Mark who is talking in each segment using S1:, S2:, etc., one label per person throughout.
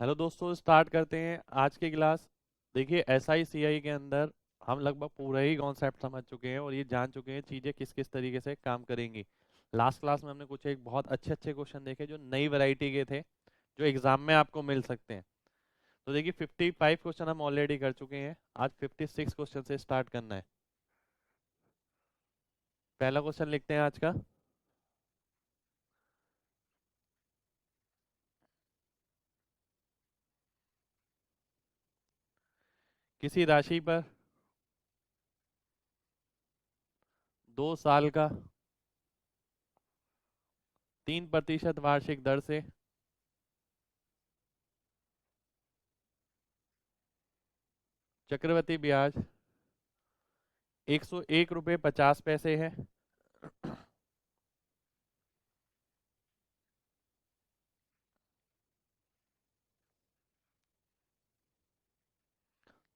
S1: Hello दोस्तों, start करते हैं आज की क्लास। देखिए, SI CI के अंदर हम लगभग पूरा ही कॉन्सेप्ट समझ चुके हैं और ये जान चुके हैं चीज़ें किस किस तरीके से काम करेंगी। लास्ट क्लास में हमने कुछ एक बहुत अच्छे अच्छे क्वेश्चन देखे जो नई वैरायटी के थे, जो एग्जाम में आपको मिल सकते हैं। तो देखिए, 55 क्वेश्चन हम ऑलरेडी कर चुके हैं। आज 56 क्वेश्चन से स्टार्ट करना है। पहला क्वेश्चन लिखते हैं आज का। किसी राशि पर 2 साल का 3% वार्षिक दर से चक्रवृद्धि ब्याज 101 रुपये 50 पैसे है।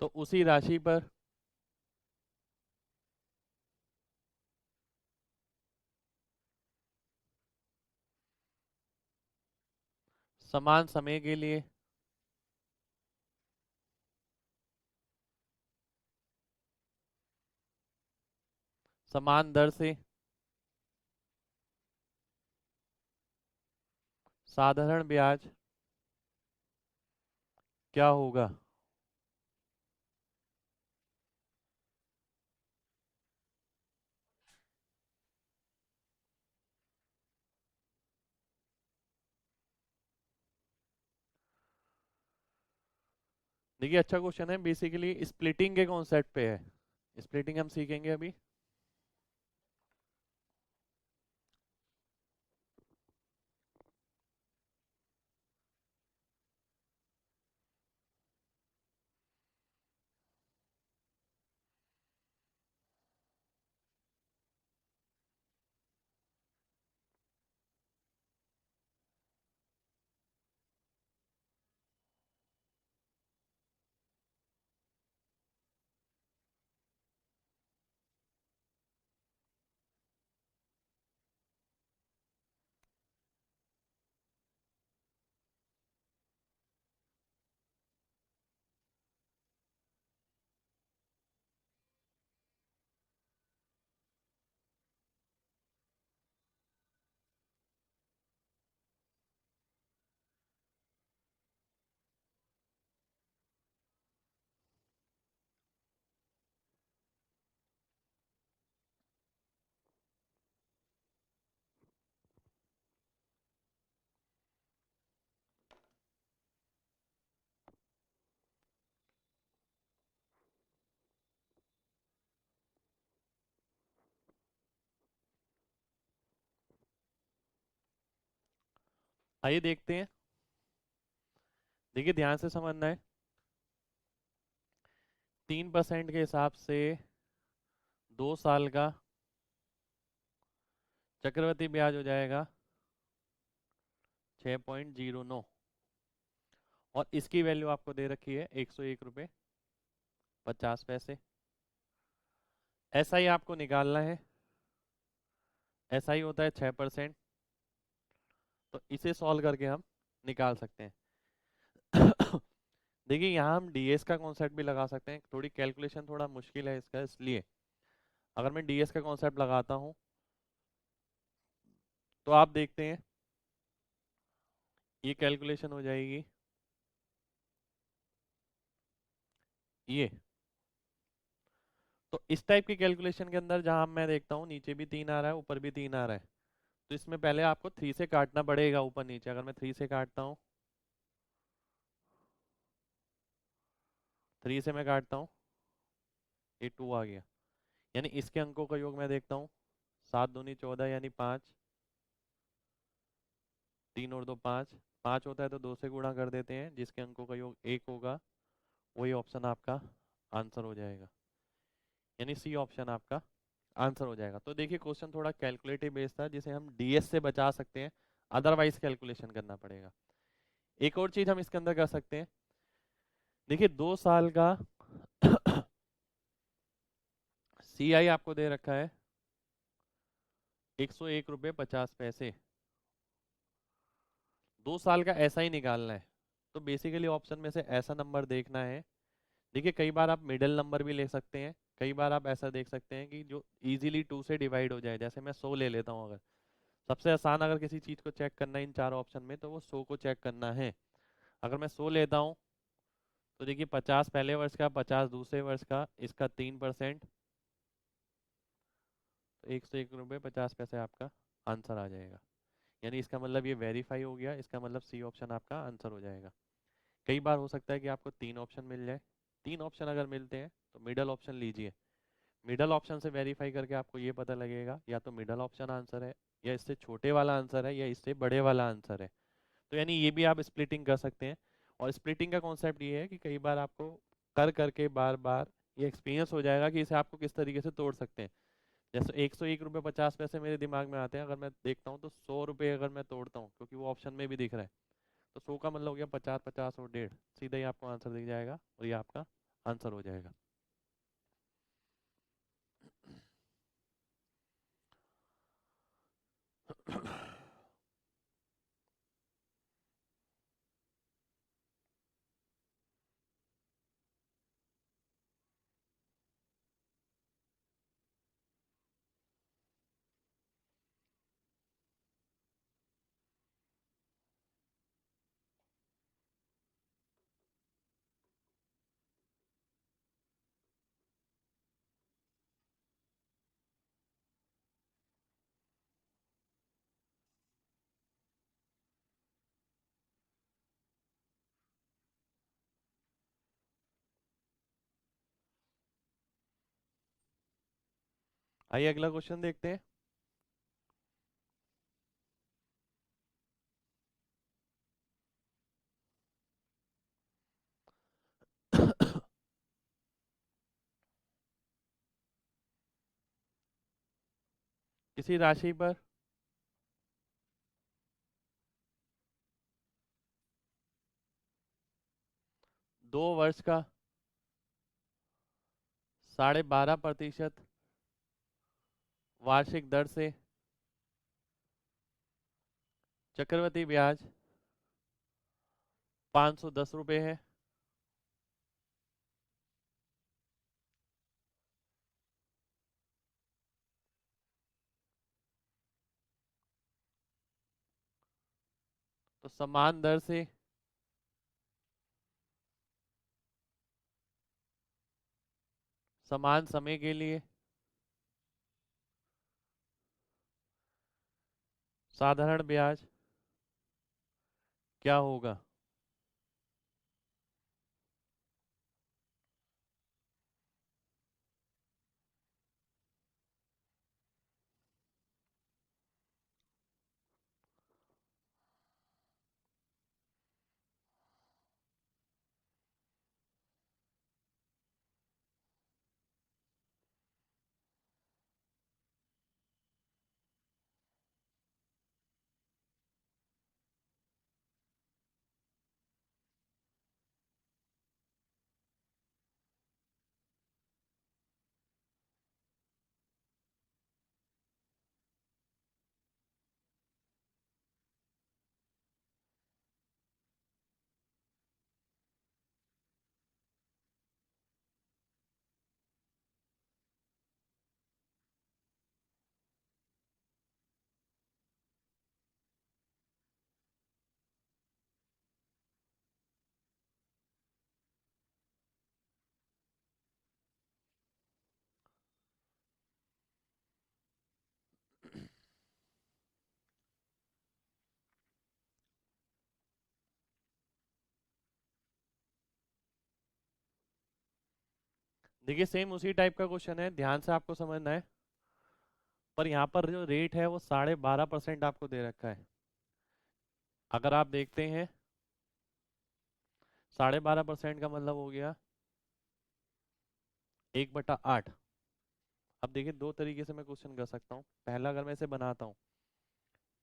S1: तो उसी राशि पर समान समय के लिए समान दर से साधारण ब्याज क्या होगा। देखिए, अच्छा क्वेश्चन है। बेसिकली स्प्लिटिंग के कॉन्सेप्ट पे है। स्प्लिटिंग हम सीखेंगे अभी। आइए देखते हैं। देखिए, ध्यान से समझना है। 3% के हिसाब से 2 साल का चक्रवृद्धि ब्याज हो जाएगा 6.09। और इसकी वैल्यू आपको दे रखी है 101 रुपये 50 पैसे। SI आपको निकालना है। SI होता है 6%। तो इसे सॉल्व करके हम निकाल सकते हैं। देखिए, यहाँ हम DS का कॉन्सेप्ट भी लगा सकते हैं। थोड़ी कैलकुलेशन थोड़ा मुश्किल है इसका, इसलिए अगर मैं DS का कॉन्सेप्ट लगाता हूँ तो आप देखते हैं ये कैलकुलेशन हो जाएगी ये। तो इस टाइप की कैलकुलेशन के अंदर जहां मैं देखता हूँ नीचे भी 3 आ रहा है, ऊपर भी 3 आ रहा है, तो इसमें पहले आपको 3 से काटना पड़ेगा ऊपर नीचे। अगर मैं 3 से काटता हूँ, 3 से मैं काटता हूँ, ये 2 आ गया। यानी इसके अंकों का योग मैं देखता हूँ। 7 दूनी 14 यानी 5। 3 और 2 5। 5 होता है तो 2 से गुणा कर देते हैं, जिसके अंकों का योग 1 होगा। वही ऑप्शन आपका आंसर हो जाएगा। यानी सी ऑप्शन आपका आंसर हो जाएगा। तो देखिए, क्वेश्चन थोड़ा कैलकुलेटिव बेस्ड था, जिसे हम DS से बचा सकते हैं। अदरवाइज कैलकुलेशन करना पड़ेगा। एक और चीज हम इसके अंदर कर सकते हैं। देखिए, 2 साल का CI आपको दे रखा है 101 रुपये 50 पैसे। 2 साल का SI निकालना है। तो बेसिकली ऑप्शन में से ऐसा नंबर देखना है। देखिए कई बार आप मिडिल नंबर भी ले सकते हैं, कई बार आप ऐसा देख सकते हैं कि जो इजीली 2 से डिवाइड हो जाए। जैसे मैं 100 ले लेता हूँ, अगर सबसे आसान अगर किसी चीज़ को चेक करना है इन चारों ऑप्शन में तो वो 100 को चेक करना है। अगर मैं 100 लेता हूँ तो देखिए 50 पहले वर्ष का, 50 दूसरे वर्ष का, इसका 3%, तो 101 रुपये 50 पैसे आपका आंसर आ जाएगा। यानी इसका मतलब ये वेरीफाई हो गया, इसका मतलब सी ऑप्शन आपका आंसर हो जाएगा। कई बार हो सकता है कि आपको 3 ऑप्शन मिल जाए, 3 ऑप्शन अगर मिलते हैं तो मिडल ऑप्शन लीजिए। मिडल ऑप्शन से वेरीफाई करके आपको ये पता लगेगा या तो मिडल ऑप्शन आंसर है, या इससे छोटे वाला आंसर है, या इससे बड़े वाला आंसर है। तो यानी ये भी आप स्प्लिटिंग कर सकते हैं। और स्प्लिटिंग का कॉन्सेप्ट ये है कि कई बार आपको कर करके बार बार ये एक्सपीरियंस हो जाएगा कि इसे आपको किस तरीके से तोड़ सकते हैं। जैसे 101 रुपये 50 पैसे मेरे दिमाग में आते हैं, अगर मैं देखता हूँ तो 100 रुपये अगर मैं तोड़ता हूँ, क्योंकि वो ऑप्शन में भी दिख रहा है, तो 100 का मतलब हो गया 50, 50 और 1.5, सीधा ही आपको आंसर दिख जाएगा और ये आपका आंसर हो जाएगा। आइए अगला क्वेश्चन देखते हैं। किसी राशि पर 2 वर्ष का 12.5% वार्षिक दर से चक्रवृद्धि ब्याज 510 रुपये है, तो समान दर से समान समय के लिए साधारण ब्याज क्या होगा? देखिए सेम उसी टाइप का क्वेश्चन है, ध्यान से आपको समझना है। पर यहाँ पर जो रेट है वो 12.5% आपको दे रखा है। अगर आप देखते हैं 12.5% का मतलब हो गया 1/8। अब देखिए दो तरीके से मैं क्वेश्चन कर सकता हूँ। पहला अगर मैं इसे बनाता हूँ,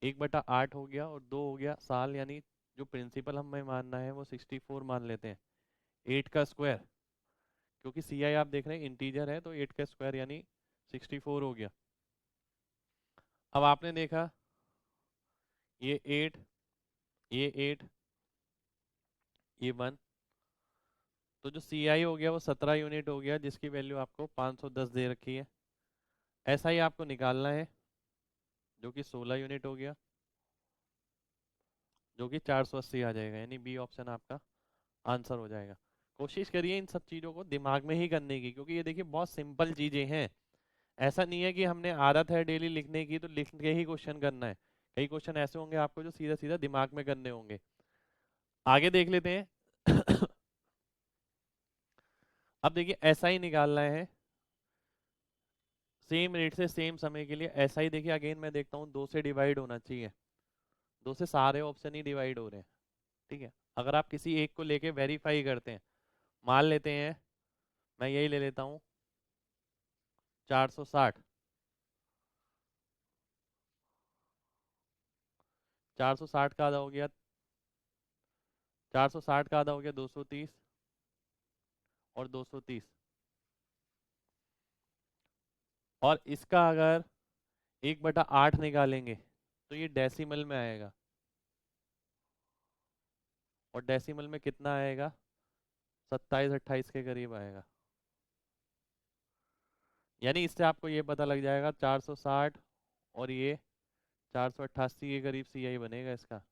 S1: 1/8 हो गया और 2 हो गया साल, यानी जो प्रिंसिपल हमें मानना है वो 64 मान लेते हैं। 8 का स्क्वायर, क्योंकि सी आई आप देख रहे हैं इंटीजर है, तो 8 का स्क्वायर यानी 64 हो गया। अब आपने देखा ये 8, ये 8, ये 1। तो जो सी आई हो गया वो 17 यूनिट हो गया, जिसकी वैल्यू आपको 510 दे रखी है। एस आई आपको निकालना है, जो कि 16 यूनिट हो गया, जो कि 480 आ जाएगा, यानी बी ऑप्शन आपका आंसर हो जाएगा। कोशिश करिए इन सब चीज़ों को दिमाग में ही करने की, क्योंकि ये देखिए बहुत सिंपल चीज़ें हैं। ऐसा नहीं है कि हमने आदत है डेली लिखने की तो लिख के ही क्वेश्चन करना है। कई क्वेश्चन ऐसे होंगे आपको जो सीधा सीधा दिमाग में करने होंगे। आगे देख लेते हैं। अब देखिए ऐसा ही निकालना है, सेम रेट से सेम समय के लिए। ऐसा ही देखिए अगेन मैं देखता हूँ 2 से डिवाइड होना चाहिए, 2 से सारे ऑप्शन ही डिवाइड हो रहे हैं। ठीक है, अगर आप किसी एक को लेके वेरीफाई करते हैं, मान लेते हैं मैं यही ले लेता हूँ 460। 460 का आधा हो गया, 460 का आधा हो गया 230, और 230। और इसका अगर 1/8 निकालेंगे तो ये डेसिमल में आएगा, और डेसिमल में कितना आएगा, 27-28 के करीब आएगा। यानी इससे आपको ये पता लग जाएगा 460 और ये 488 के करीब सी आई बनेगा इसका।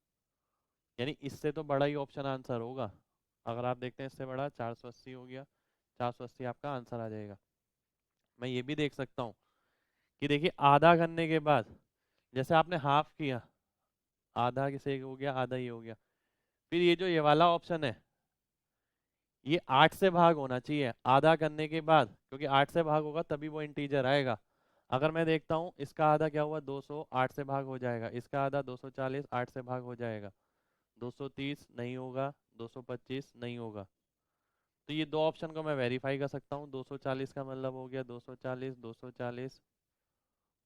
S1: यानी इससे तो बड़ा ही ऑप्शन आंसर होगा। अगर आप देखते हैं इससे बड़ा 480 हो गया, 480 आपका आंसर आ जाएगा। मैं ये भी देख सकता हूँ कि देखिए आधा करने के बाद, जैसे आपने हाफ किया, आधा किसे हो गया, आधा ही हो गया। फिर ये जो ये वाला ऑप्शन है, ये 8 से भाग होना चाहिए आधा करने के बाद, क्योंकि 8 से भाग होगा तभी वो इंटीजर आएगा। अगर मैं देखता हूँ इसका आधा क्या हुआ, 200, 8 से भाग हो जाएगा। इसका आधा 240, 8 से भाग हो जाएगा। 230 नहीं होगा, 225 नहीं होगा। तो ये दो ऑप्शन को मैं वेरीफाई कर सकता हूँ। 240 का मतलब हो गया 240, 240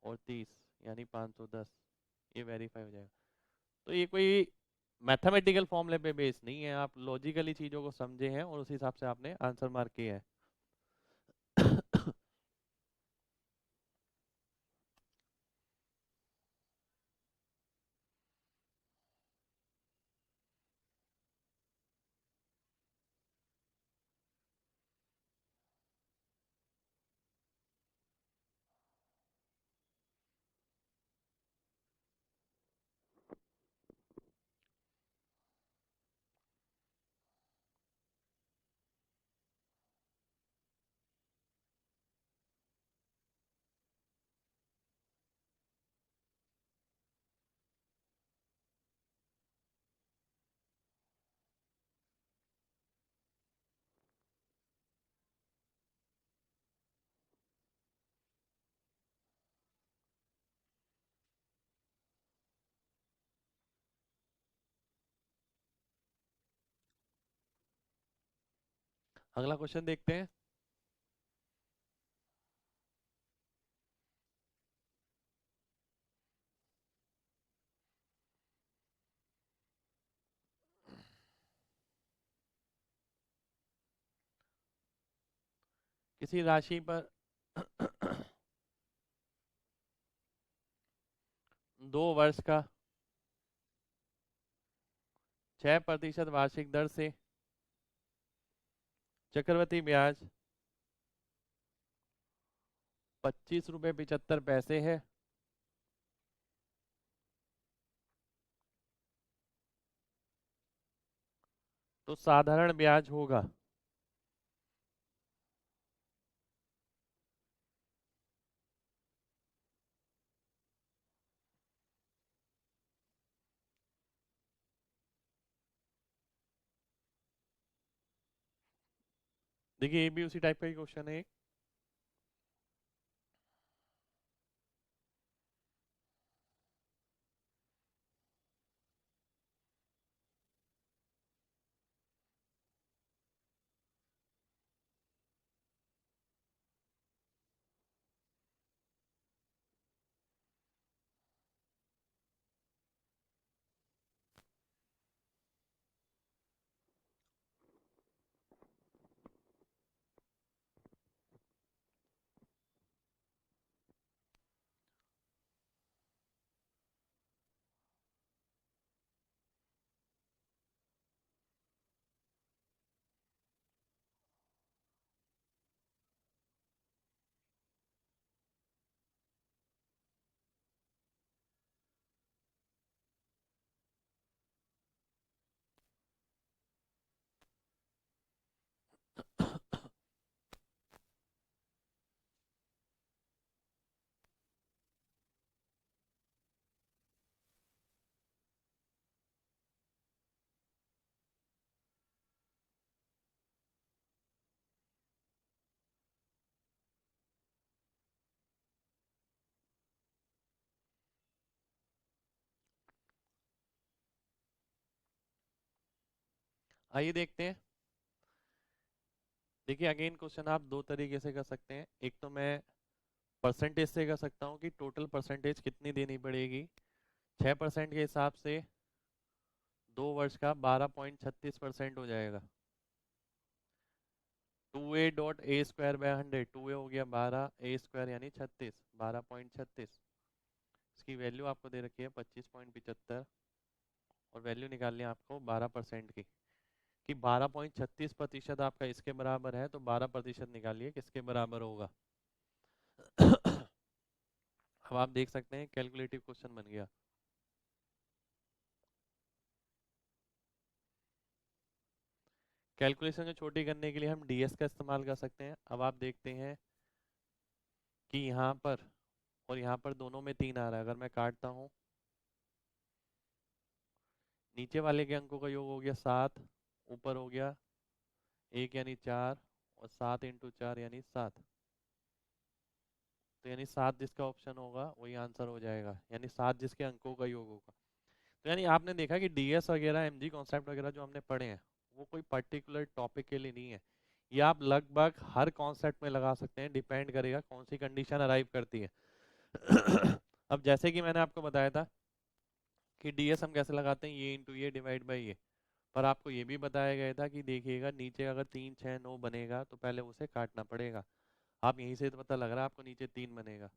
S1: और 30, यानी 510। ये वेरीफाई हो जाएगा। तो ये कोई मैथमेटिकल फॉर्मूले पे बेस नहीं है, आप लॉजिकली चीज़ों को समझे हैं और उस हिसाब से आपने आंसर मार्क किया है। अगला क्वेश्चन देखते हैं। किसी राशि पर 2 वर्ष का 6% वार्षिक दर से चक्रवृद्धि ब्याज 25 रुपये 75 पैसे है, तो साधारण ब्याज होगा। देखिए ये भी उसी टाइप का ही क्वेश्चन है। आइए देखते हैं। देखिए अगेन क्वेश्चन आप दो तरीके से कर सकते हैं। एक तो मैं परसेंटेज से कर सकता हूँ कि टोटल परसेंटेज कितनी देनी पड़ेगी। 6% के हिसाब से 2 वर्ष का 12.36% हो जाएगा। 2a.a² / 100, 2a हो गया 12, a² यानी 36, 12.36। इसकी वैल्यू आपको दे रखी है 25.75 और वैल्यू निकालनी है आपको 12% की, कि 12.36% आपका इसके बराबर है, तो 12% निकालिए किसके बराबर होगा। अब आप देख सकते हैं कैलकुलेटिव क्वेश्चन बन गया। कैलकुलेशन को छोटी करने के लिए हम डीएस का इस्तेमाल कर सकते हैं। अब आप देखते हैं कि यहाँ पर और यहाँ पर दोनों में 3 आ रहा है। अगर मैं काटता हूँ, नीचे वाले के अंकों का योग हो गया 7, ऊपर हो गया 1 यानी 4, और 7 × 4 यानी 7। तो यानी 7 जिसका ऑप्शन होगा वही आंसर हो जाएगा, यानी 7 जिसके अंकों का योग होगा। तो यानी आपने देखा कि डीएस वगैरह, एमजी कॉन्सेप्ट वगैरह जो हमने पढ़े हैं वो कोई पर्टिकुलर टॉपिक के लिए नहीं है। ये आप लगभग हर कॉन्सेप्ट में लगा सकते हैं, डिपेंड करेगा कौन सी कंडीशन अराइव करती है। अब जैसे कि मैंने आपको बताया था कि डीएस हम कैसे लगाते हैं, ये इंटू ये डिवाइड बाई ये। पर आपको ये भी बताया गया था कि देखिएगा नीचे अगर 3, 6, 9 बनेगा तो पहले उसे काटना पड़ेगा। आप यहीं से तो पता लग रहा है आपको नीचे 3 बनेगा,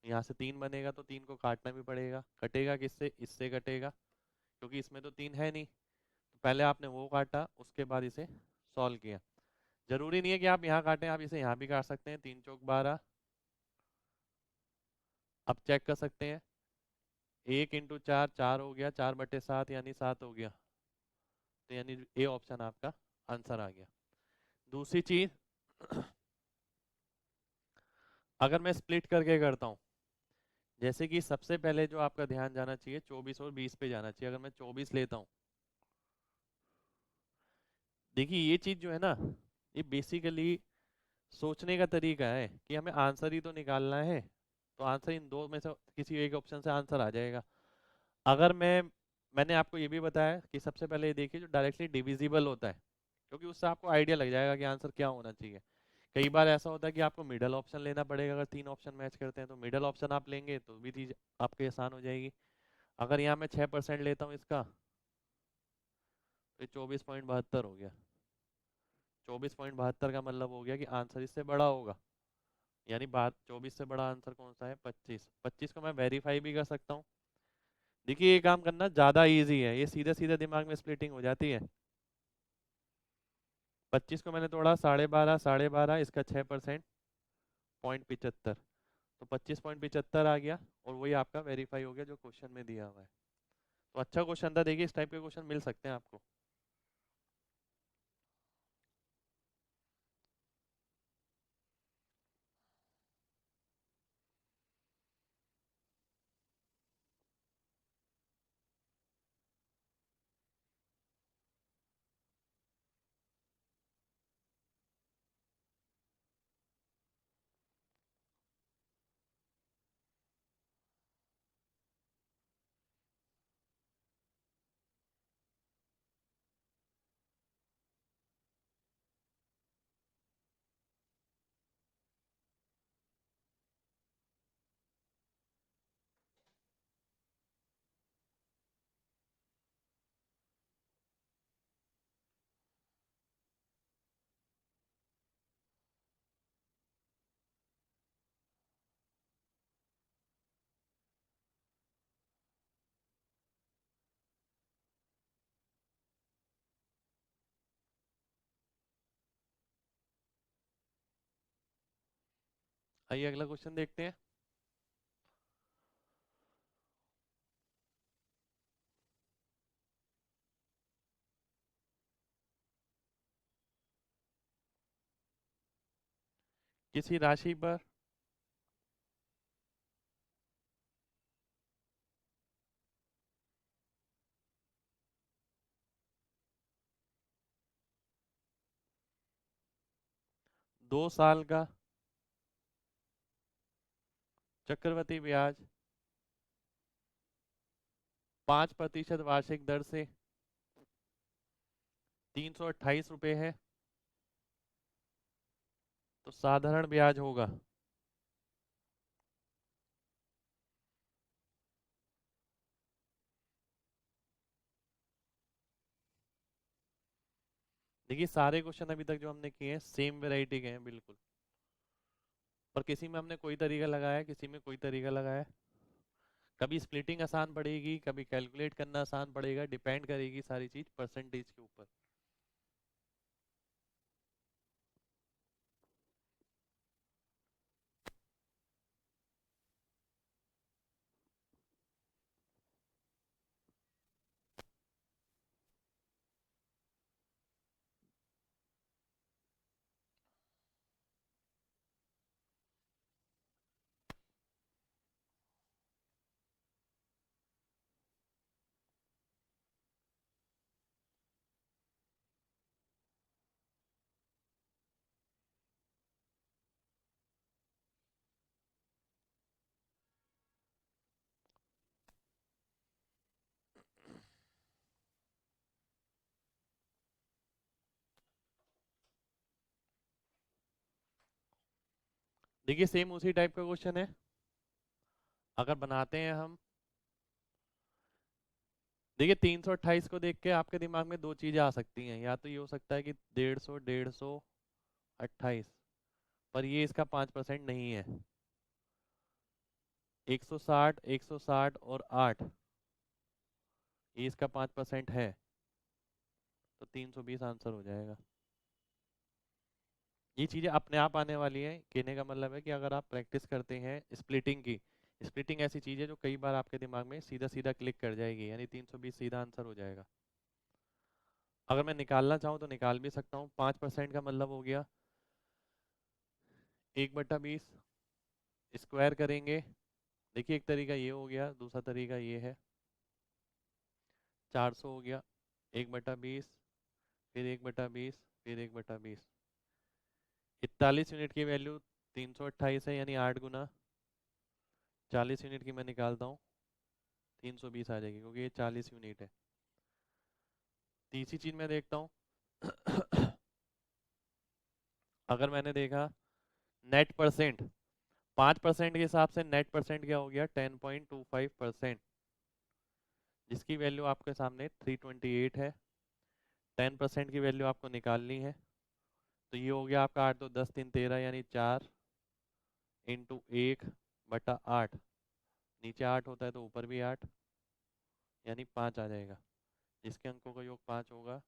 S1: यहाँ से 3 बनेगा तो 3 को काटना भी पड़ेगा। कटेगा किससे, इससे कटेगा, क्योंकि इसमें तो 3 है नहीं। तो पहले आपने वो काटा, उसके बाद इसे सॉल्व किया। जरूरी नहीं है कि आप यहाँ काटें, आप इसे यहाँ भी काट सकते हैं। 3 चौक 12। अब चेक कर सकते हैं, 1 × 4 4 हो गया, 4/7 यानी 7 हो गया। तो यानी ए ऑप्शन आपका आंसर आ गया। दूसरी चीज, अगर मैं स्प्लिट करके करता हूँ, जैसे कि सबसे पहले जो आपका ध्यान जाना चाहिए 24 और 20 पे जाना चाहिए। अगर मैं 24 लेता हूँ, देखिए ये चीज जो है ना, ये बेसिकली सोचने का तरीका है कि हमें आंसर ही तो निकालना है। तो आंसर इन दो में से किसी एक ऑप्शन से आंसर आ जाएगा। अगर मैंने आपको ये भी बताया कि सबसे पहले ये देखिए जो डायरेक्टली डिविजिबल होता है, क्योंकि उससे आपको आइडिया लग जाएगा कि आंसर क्या होना चाहिए। कई बार ऐसा होता है कि आपको मिडल ऑप्शन लेना पड़ेगा। अगर 3 ऑप्शन मैच करते हैं तो मिडल ऑप्शन आप लेंगे तो भी चीज आपके आसान हो जाएगी। अगर यहाँ मैं 6% लेता हूँ इसका, तो 24.72 हो गया। 24.72 का मतलब हो गया कि आंसर इससे बड़ा होगा। यानी बात 24 से बड़ा आंसर कौन सा है, 25। 25 को मैं वेरीफाई भी कर सकता हूँ। देखिए ये काम करना ज़्यादा इजी है, ये सीधे सीधे दिमाग में स्प्लिटिंग हो जाती है। 25 को मैंने तोड़ा 12.5, 12.5, इसका 6%, 0.75। तो 25.75 आ गया, और वही आपका वेरीफाई हो गया जो क्वेश्चन में दिया हुआ है। तो अच्छा क्वेश्चन था। देखिए इस टाइप के क्वेश्चन मिल सकते हैं आपको। आइए अगला क्वेश्चन देखते हैं। किसी राशि पर 2 साल का चक्रवृद्धि ब्याज 5% वार्षिक दर से 328 रुपये है, तो साधारण ब्याज होगा देखिए सारे क्वेश्चन अभी तक जो हमने किए हैं सेम वैरायटी के हैं बिल्कुल, पर किसी में हमने कोई तरीका लगाया है, किसी में कोई तरीका लगाया है। कभी स्प्लिटिंग आसान पड़ेगी, कभी कैलकुलेट करना आसान पड़ेगा, डिपेंड करेगी सारी चीज परसेंटेज के ऊपर। देखिए सेम उसी टाइप का क्वेश्चन है, अगर बनाते हैं हम। देखिए 328 को देख के आपके दिमाग में दो चीजें आ सकती हैं, या तो ये हो सकता है कि 150, 128, पर ये इसका 5% नहीं है। 160, 160 और 8, ये इसका 5% है, तो 320 आंसर हो जाएगा। ये चीजें अपने आप आने वाली हैं, कहने का मतलब है कि अगर आप प्रैक्टिस करते हैं स्प्लिटिंग की, स्प्लिटिंग ऐसी चीज है जो कई बार आपके दिमाग में सीधा सीधा क्लिक कर जाएगी, यानी 320 सीधा आंसर हो जाएगा। अगर मैं निकालना चाहूँ तो निकाल भी सकता हूँ। 5% का मतलब हो गया 1/20, स्क्वायर करेंगे। देखिए एक तरीका ये हो गया, दूसरा तरीका ये है। 400 हो गया, 1/20, फिर 1/20, फिर 1/20। 41 यूनिट की वैल्यू 328 है, यानी 8 गुना 40 यूनिट की मैं निकालता हूँ, 320 आ जाएगी, क्योंकि ये 40 यूनिट है। तीसरी चीज मैं देखता हूँ। अगर मैंने देखा नेट परसेंट, 5% के हिसाब से नेट परसेंट क्या हो गया, 10.25%, जिसकी वैल्यू आपके सामने 328 है। 10% की वैल्यू आपको निकालनी है, तो ये हो गया आपका 8 2 10 3 13, यानी 4 इंटू 1/8। नीचे 8 होता है तो ऊपर भी 8, यानी 5 आ जाएगा। जिसके अंकों का योग 5 होगा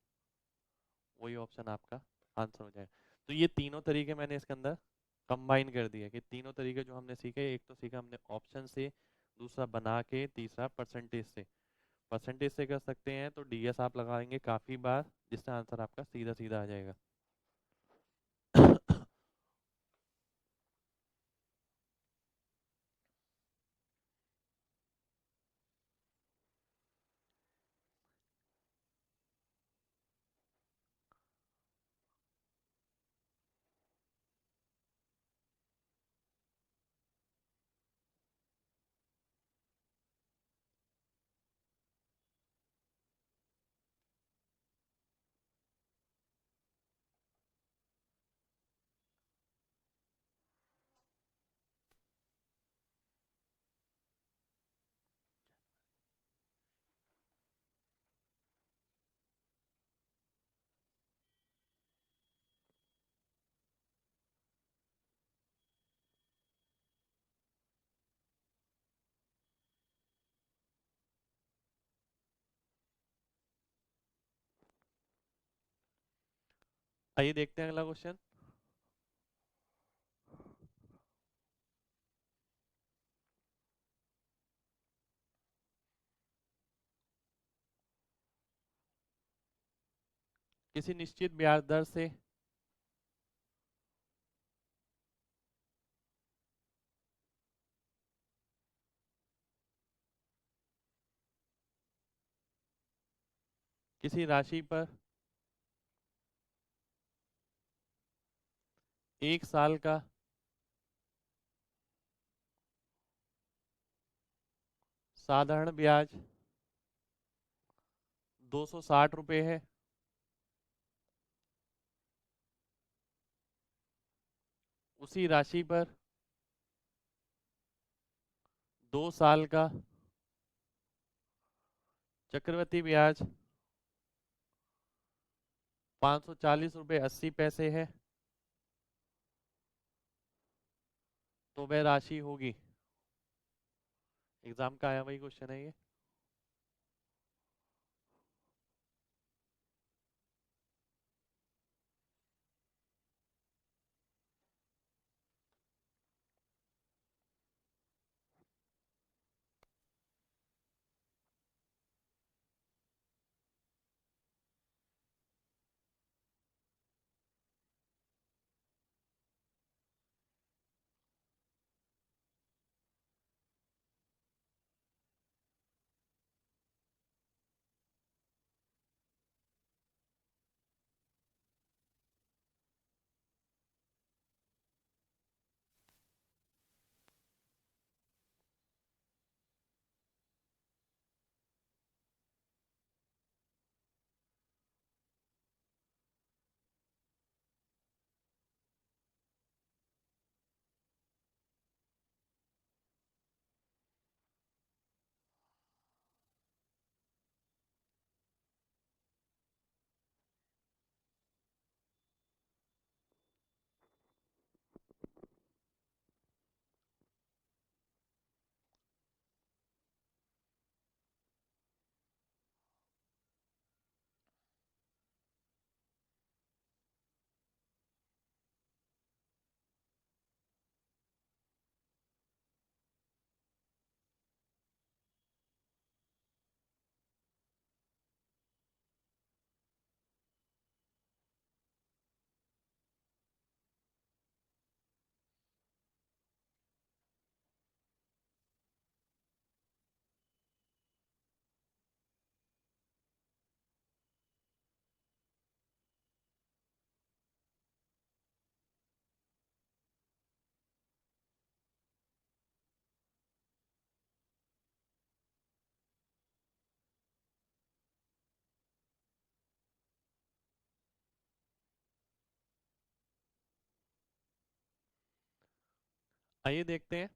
S1: वही ऑप्शन आपका आंसर हो जाएगा। तो ये तीनों तरीके मैंने इसके अंदर कंबाइन कर दिया, कि तीनों तरीके जो हमने सीखे, एक तो सीखा हमने ऑप्शन से, दूसरा बना के, तीसरा परसेंटेज से। परसेंटेज से कर सकते हैं तो डीएस आप लगाएंगे काफ़ी बार, जिससे आंसर आपका सीधा सीधा आ जाएगा। आइए देखते हैं अगला क्वेश्चन। किसी निश्चित ब्याज दर से किसी राशि पर 1 साल का साधारण ब्याज 260 रुपये है, उसी राशि पर 2 साल का चक्रवृद्धि ब्याज 540 रुपये 80 पैसे है, तो वह राशि होगी। एग्जाम का आया वही क्वेश्चन है ये। आइए देखते हैं।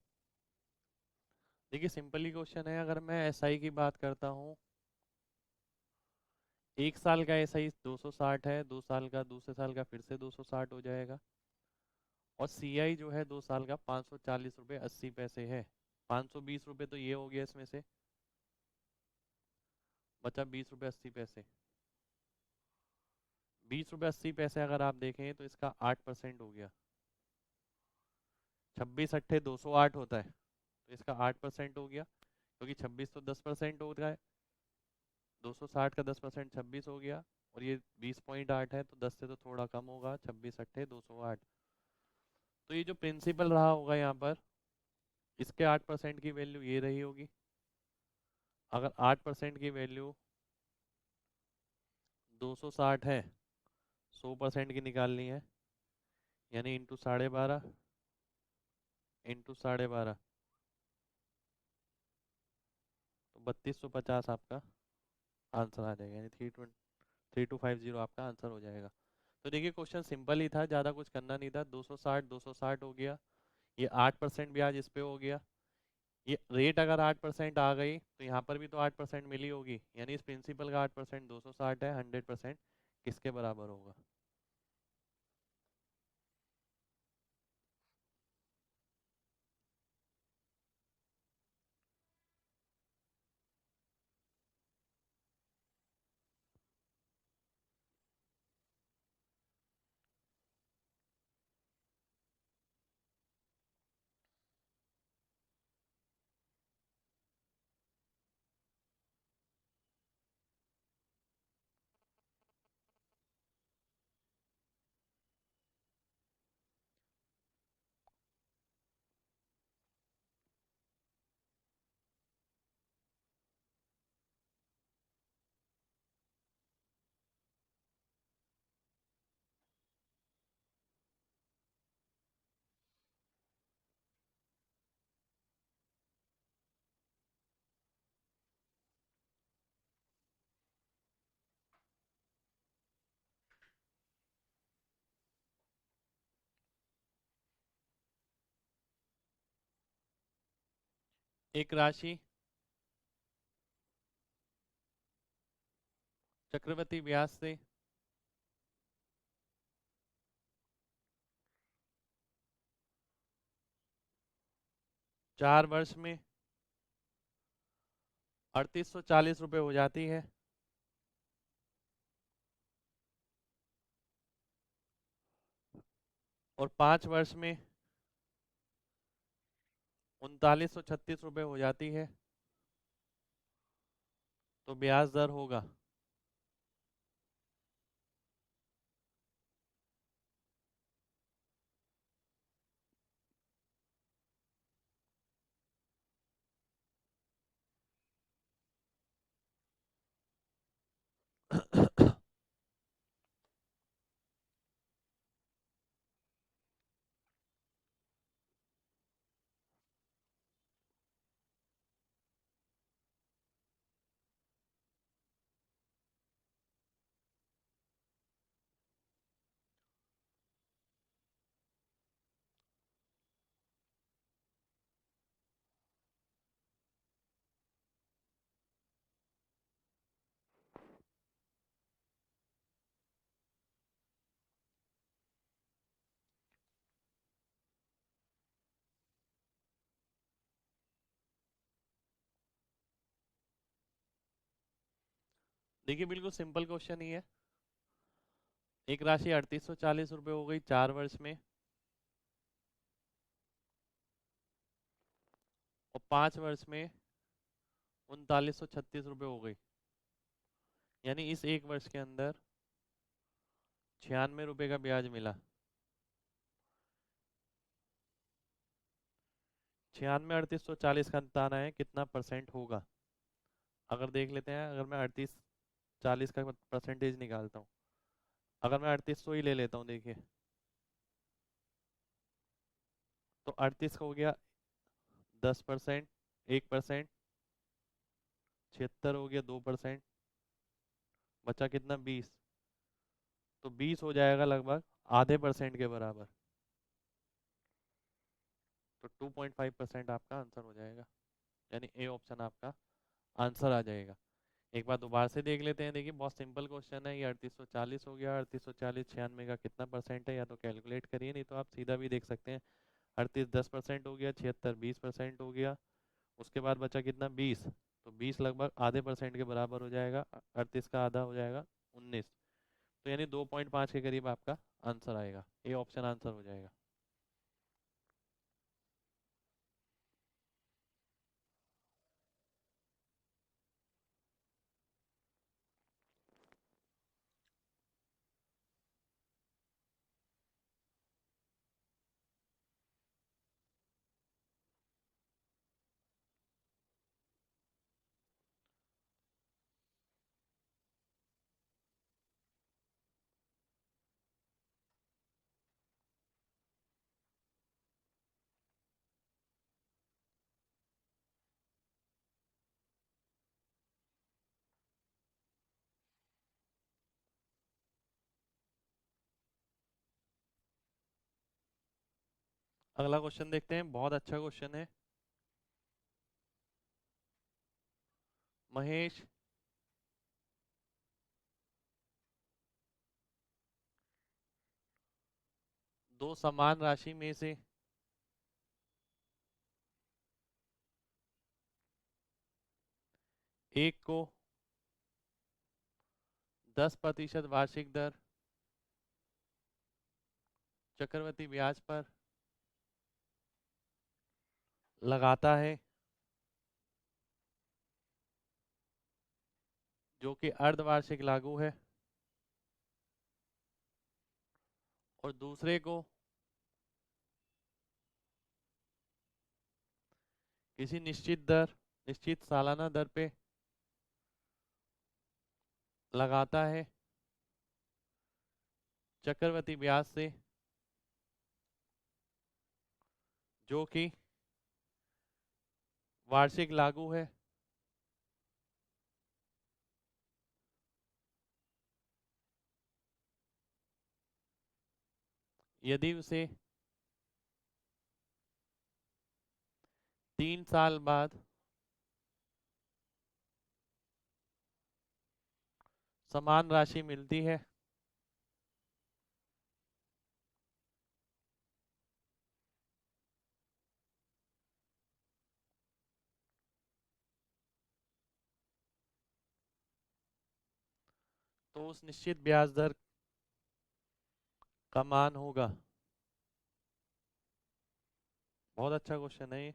S1: देखिए सिंपल ही क्वेश्चन है। अगर मैं एसआई की बात करता हूँ, 1 साल का एसआई 260 है, 2 साल का दूसरे साल का फिर से 260 हो जाएगा, और सीआई जो है 2 साल का 540 रुपये 80 पैसे है। 520 रुपये तो ये हो गया, इसमें से बचा 20 रुपये 80 पैसे। 20 रुपये 80 पैसे अगर आप देखें तो इसका 8% हो गया। 26 अट्ठे 208 होता है, तो इसका 8% हो गया, क्योंकि 26 तो 10% होता है। 260 का 10% 26 हो गया, और ये 20.8 है, तो 10 से तो थोड़ा कम होगा। 26 अट्ठे 208। तो ये जो प्रिंसिपल रहा होगा यहाँ पर, इसके 8% की वैल्यू ये रही होगी। अगर 8% की वैल्यू 260 है, 100% की निकालनी है, यानी इंटू 12.5 इंटू 12.5, तो 3250 आपका आंसर आ जाएगा, यानी 3250 आपका आंसर हो जाएगा। तो देखिए क्वेश्चन सिंपल ही था, ज़्यादा कुछ करना नहीं था। 260 हो गया, ये 8% ब्याज इस पे हो गया। ये रेट अगर 8% आ गई तो यहाँ पर भी तो 8% मिली होगी, यानी इस प्रिंसिपल का 8% 260 है, 100% किसके बराबर होगा? एक राशि चक्रवृद्धि ब्याज से 4 वर्ष में 3840 रुपये हो जाती है। और 5 वर्ष में 3936 रुपये हो जाती है। तो ब्याज दर होगा देखिए बिल्कुल सिंपल क्वेश्चन ही है। एक राशि 3840 रुपये हो गई 4 वर्ष में, और 5 वर्ष में 3936 रुपये हो गई। यानी इस 1 वर्ष के अंदर 96 रुपये का ब्याज मिला। 96 3840 का बताना है कितना परसेंट होगा। अगर देख लेते हैं, अगर मैं 3840 का परसेंटेज निकालता हूँ, अगर मैं 3800 ही ले लेता हूँ, देखिए तो 38 का हो गया 10%, 1%, 76 हो गया 2%, बचा कितना 20। तो 20 हो जाएगा लगभग आधे परसेंट के बराबर। तो 2.5% आपका आंसर हो जाएगा, यानी ए ऑप्शन आपका आंसर आ जाएगा। एक बार दोबारा से देख लेते हैं। देखिए बहुत सिंपल क्वेश्चन है। ये 3840 हो गया, 3840 96 का कितना परसेंट है, या तो कैलकुलेट करिए, नहीं तो आप सीधा भी देख सकते हैं। 38 10% हो गया, 76 20% हो गया, उसके बाद बचा कितना 20। तो 20 लगभग आधे परसेंट के बराबर हो जाएगा, 38 का आधा हो जाएगा 19। तो यानी 2.5 के करीब आपका आंसर आएगा। ए ऑप्शन आंसर हो जाएगा। अगला क्वेश्चन देखते हैं, बहुत अच्छा क्वेश्चन है। महेश दो समान राशि में से एक को 10% वार्षिक दर चक्रवृद्धि ब्याज पर लगाता है, जो कि अर्धवार्षिक लागू है, और दूसरे को किसी निश्चित सालाना दर पे लगाता है चक्रवृद्धि ब्याज से, जो कि वार्षिक लागू है। यदि उसे 3 साल बाद समान राशि मिलती है, तो उस निश्चित ब्याज दर का मान होगा। बहुत अच्छा क्वेश्चन है ये।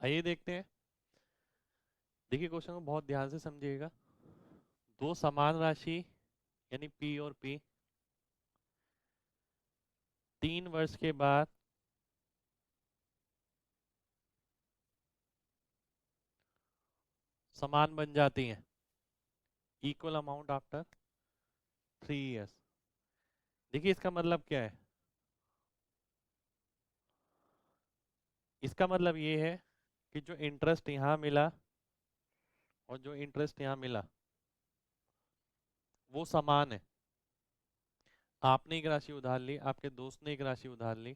S1: आइए देखते हैं। देखिए क्वेश्चन को बहुत ध्यान से समझिएगा। दो समान राशि यानी पी और पी 3 वर्ष के बाद समान बन जाती हैं। Equal amount after 3 years। देखिए इसका मतलब क्या है। इसका मतलब ये है कि जो इंटरेस्ट यहाँ मिला और जो इंटरेस्ट यहाँ मिला वो समान है। आपने एक राशि उधार ली, आपके दोस्त ने एक राशि उधार ली,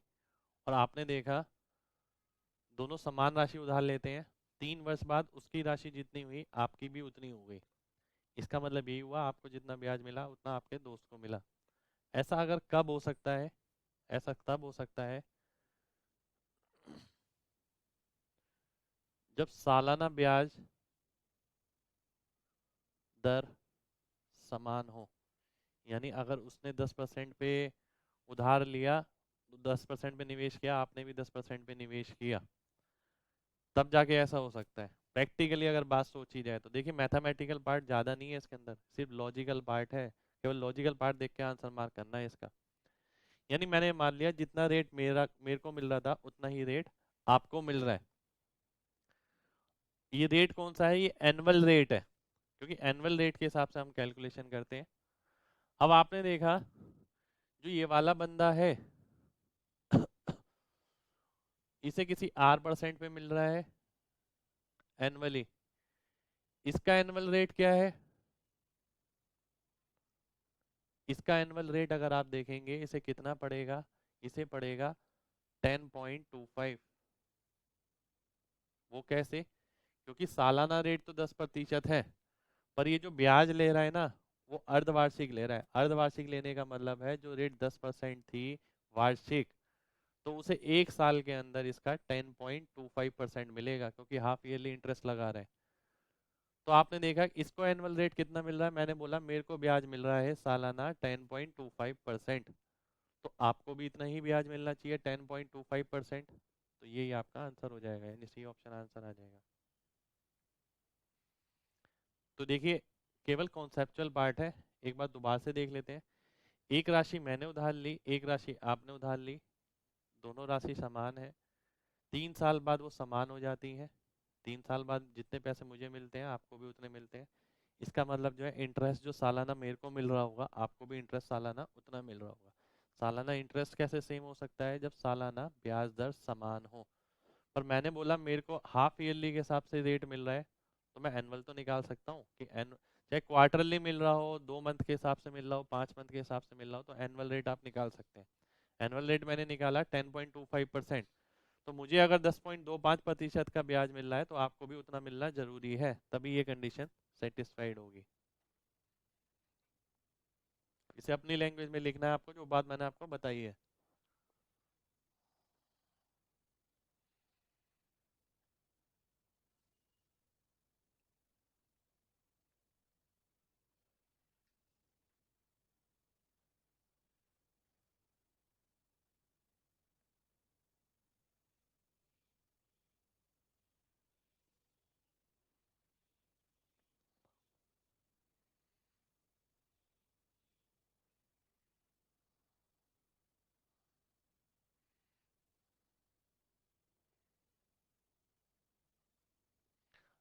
S1: और आपने देखा दोनों समान राशि उधार लेते हैं। 3 वर्ष बाद उसकी राशि जितनी हुई आपकी भी उतनी हो गई। इसका मतलब यही हुआ आपको जितना ब्याज मिला उतना आपके दोस्त को मिला। ऐसा अगर कब हो सकता है, ऐसा तब हो सकता है जब सालाना ब्याज दर समान हो। यानी अगर उसने 10% पे उधार लिया, तो 10% पे निवेश किया, आपने भी 10% पे निवेश किया, तब जाके ऐसा हो सकता है। प्रैक्टिकली अगर बात सोची जाए तो देखिए मैथमेटिकल पार्ट ज़्यादा नहीं है इसके अंदर, सिर्फ लॉजिकल पार्ट है। केवल लॉजिकल पार्ट देख के आंसर मार्क करना है इसका। यानी मैंने मान लिया जितना रेट मेरे को मिल रहा था उतना ही रेट आपको मिल रहा है। ये रेट कौन सा है, ये एनुअल रेट है। क्योंकि एनुअल रेट के हिसाब से हम कैलकुलेशन करते हैं। अब आपने देखा जो ये वाला बंदा है इसे किसी R% पे मिल रहा है एनुअली, इसका एनुअल रेट क्या है? इसका एनुअल रेट अगर आप देखेंगे इसे कितना पड़ेगा, इसे पड़ेगा 10.25। वो कैसे? क्योंकि सालाना रेट तो 10% है, पर ये जो ब्याज ले रहा है ना वो अर्धवार्षिक ले रहा है। अर्धवार्षिक लेने का मतलब है जो रेट 10% थी वार्षिक, तो उसे एक साल के अंदर इसका 10.25% मिलेगा, क्योंकि हाफ ईयरली इंटरेस्ट लगा रहे हैं। तो आपने देखा इसको एनुअल रेट कितना मिल रहा है, मैंने बोला मेरे को ब्याज मिल रहा है सालाना 10.25%, तो आपको भी इतना ही ब्याज मिलना चाहिए 10.25%। तो यही आपका आंसर हो जाएगा, यानी सी ऑप्शन आंसर आ जाएगा। तो देखिए केवल कॉन्सेप्चुअल पार्ट है, एक बार दोबारा से देख लेते हैं। एक राशि मैंने उधार ली, एक राशि आपने उधार ली, दोनों राशि समान है। 3 साल बाद वो समान हो जाती है। 3 साल बाद जितने पैसे मुझे मिलते हैं आपको भी उतने मिलते हैं। इसका मतलब जो है इंटरेस्ट जो सालाना मेरे को मिल रहा होगा आपको भी इंटरेस्ट सालाना उतना मिल रहा होगा। सालाना इंटरेस्ट कैसे सेम हो सकता है? जब सालाना ब्याज दर समान हो। पर मैंने बोला मेरे को हाफ ईयरली के हिसाब से रेट मिल रहा है, तो मैं एनुअल तो निकाल सकता हूँ कि एन चाहे क्वार्टरली मिल रहा हो, 2 मंथ के हिसाब से मिल रहा हो, 5 मंथ के हिसाब से मिल रहा हो, तो एनुअल रेट आप निकाल सकते हैं। एनुअल रेट मैंने निकाला 10.25%। तो मुझे अगर 10.25% का ब्याज मिल रहा है तो आपको भी उतना मिलना जरूरी है, तभी ये कंडीशन सेटिस्फाइड होगी। इसे अपनी लैंग्वेज में लिखना है आपको, जो बात मैंने आपको बताई है।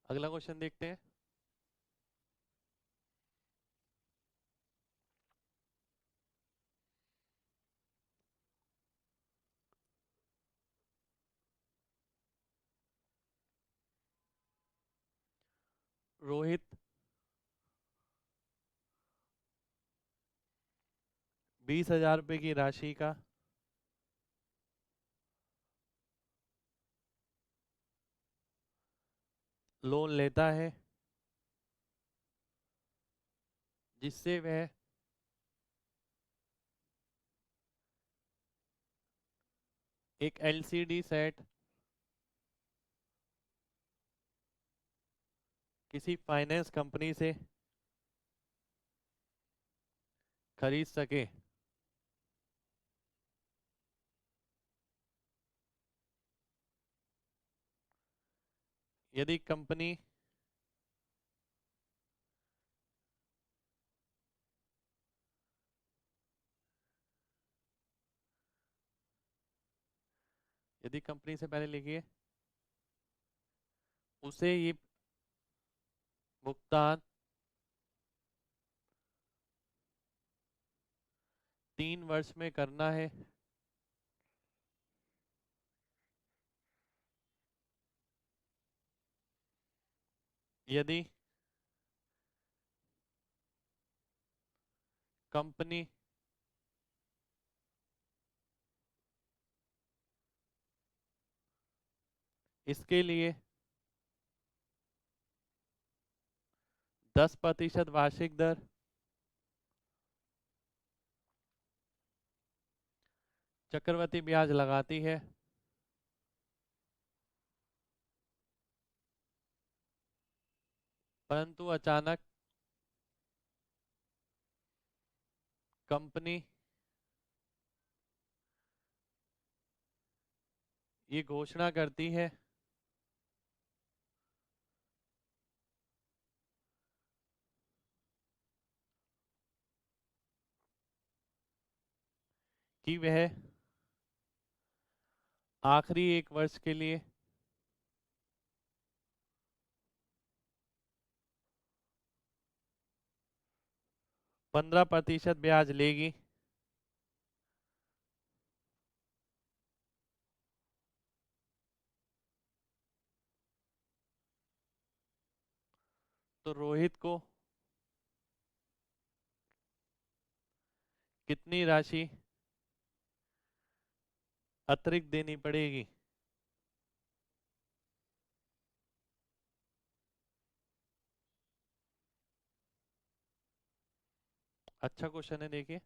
S1: अगला क्वेश्चन देखते हैं। रोहित 20,000 रुपये की राशि का लोन लेता है, जिससे वह एक LCD सेट किसी फाइनेंस कंपनी से खरीद सके। यदि कंपनी यदि कंपनी से पहले लिखिए उसे ये भुगतान 3 वर्ष में करना है, यदि कंपनी इसके लिए 10% वार्षिक दर चक्रवृद्धि ब्याज लगाती है, परंतु अचानक कंपनी ये घोषणा करती है कि वह आखिरी 1 वर्ष के लिए 15% ब्याज लेगी, तो रोहित को कितनी राशि अतिरिक्त देनी पड़ेगी? अच्छा क्वेश्चन है, देखिए।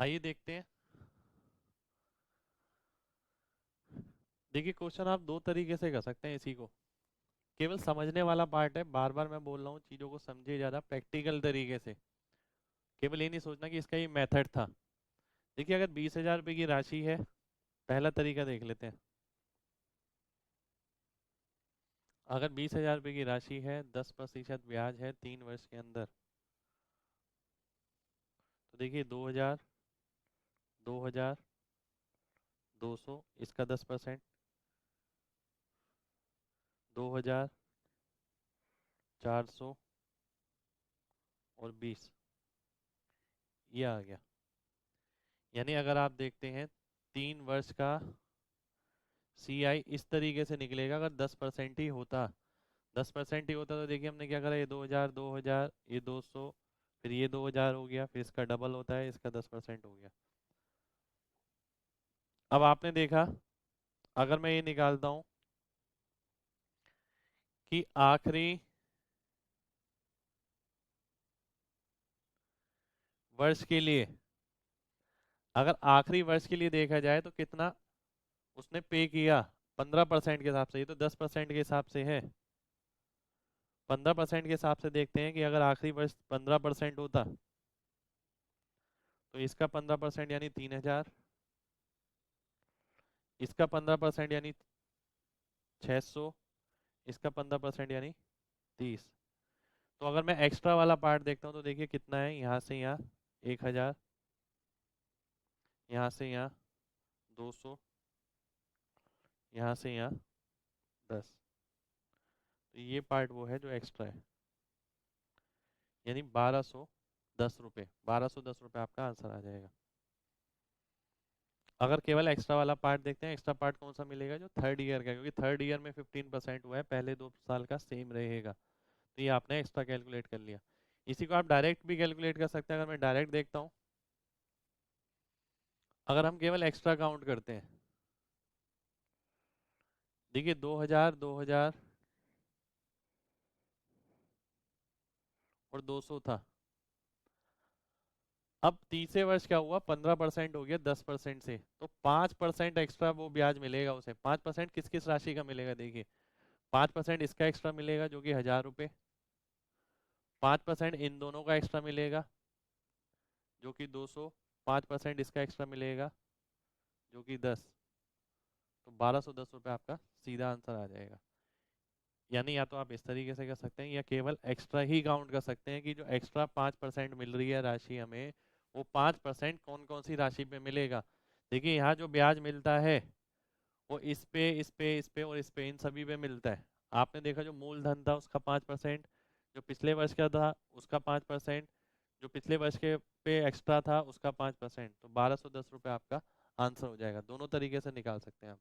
S1: आइए देखते हैं। देखिए, क्वेश्चन आप दो तरीके से कर सकते हैं इसी को। केवल समझने वाला पार्ट है, बार बार मैं बोल रहा हूँ, चीज़ों को समझिए ज़्यादा प्रैक्टिकल तरीके से। केवल ये नहीं सोचना कि इसका ये मेथड था। देखिए, अगर 20,000 रुपये की राशि है, पहला तरीका देख लेते हैं। अगर 20,000 रुपये की राशि है, 10% ब्याज है 3 वर्ष के अंदर, तो देखिए 2,000, 2,000, 200, इसका 10%, 2,000, 400 और 20, ये आ गया। यानी अगर आप देखते हैं 3 वर्ष का CI इस तरीके से निकलेगा। अगर 10% ही होता, 10% ही होता, तो देखिए हमने क्या करा, ये 2,000, 2,000, ये 200, फिर ये 2,000 हो गया, फिर इसका डबल होता है, इसका 10% हो गया। अब आपने देखा, अगर मैं ये निकालता हूँ कि आखिरी वर्ष के लिए, अगर आखिरी वर्ष के लिए देखा जाए तो कितना उसने पे किया 15% के हिसाब से, ये तो 10% के हिसाब से है। 15% के हिसाब से देखते हैं कि अगर आखिरी वर्ष 15% होता, तो इसका 15% यानी 3,000, इसका 15% यानी 600, इसका 15% यानी 30। तो अगर मैं एक्स्ट्रा वाला पार्ट देखता हूँ तो देखिए कितना है, यहाँ से यहाँ 1,000, यहाँ से यहाँ 200, यहाँ से यहाँ 10। तो ये पार्ट वो है जो एक्स्ट्रा है, यानी 1,210 रुपये, 1,210 रुपये आपका आंसर आ जाएगा। अगर केवल एक्स्ट्रा वाला पार्ट देखते हैं, एक्स्ट्रा पार्ट कौन सा मिलेगा, जो थर्ड ईयर का, क्योंकि थर्ड ईयर में 15% हुआ है, पहले 2 साल का सेम रहेगा। तो ये आपने एक्स्ट्रा कैलकुलेट कर लिया। इसी को आप डायरेक्ट भी कैलकुलेट कर सकते हैं। अगर मैं डायरेक्ट देखता हूँ, अगर हम केवल एक्स्ट्रा काउंट करते हैं, देखिए 2000 और 200 था। अब तीसरे वर्ष क्या हुआ, 15% हो गया 10% से, तो 5% एक्स्ट्रा वो ब्याज मिलेगा उसे। 5% किस किस राशि का मिलेगा, देखिए 5% इसका एक्स्ट्रा मिलेगा जो कि 1000 रुपये, 5% इन दोनों का एक्स्ट्रा मिलेगा जो कि 200, 5% इसका एक्स्ट्रा मिलेगा जो कि 10, तो 1210 रुपये आपका सीधा आंसर आ जाएगा। यानी या तो आप इस तरीके से कर सकते हैं या केवल एक्स्ट्रा ही काउंट कर सकते हैं कि जो एक्स्ट्रा 5% मिल रही है राशि हमें, वो 5% कौन कौन सी राशि पे मिलेगा। देखिए यहाँ जो ब्याज मिलता है वो इस पे इस पे इस पे और इस पे, इन सभी पे मिलता है। आपने देखा जो मूलधन था उसका 5%, जो पिछले वर्ष का था उसका 5%, जो पिछले वर्ष के पे एक्स्ट्रा था उसका 5%, तो 1210 रुपये आपका आंसर हो जाएगा। दोनों तरीके से निकाल सकते हैं आप।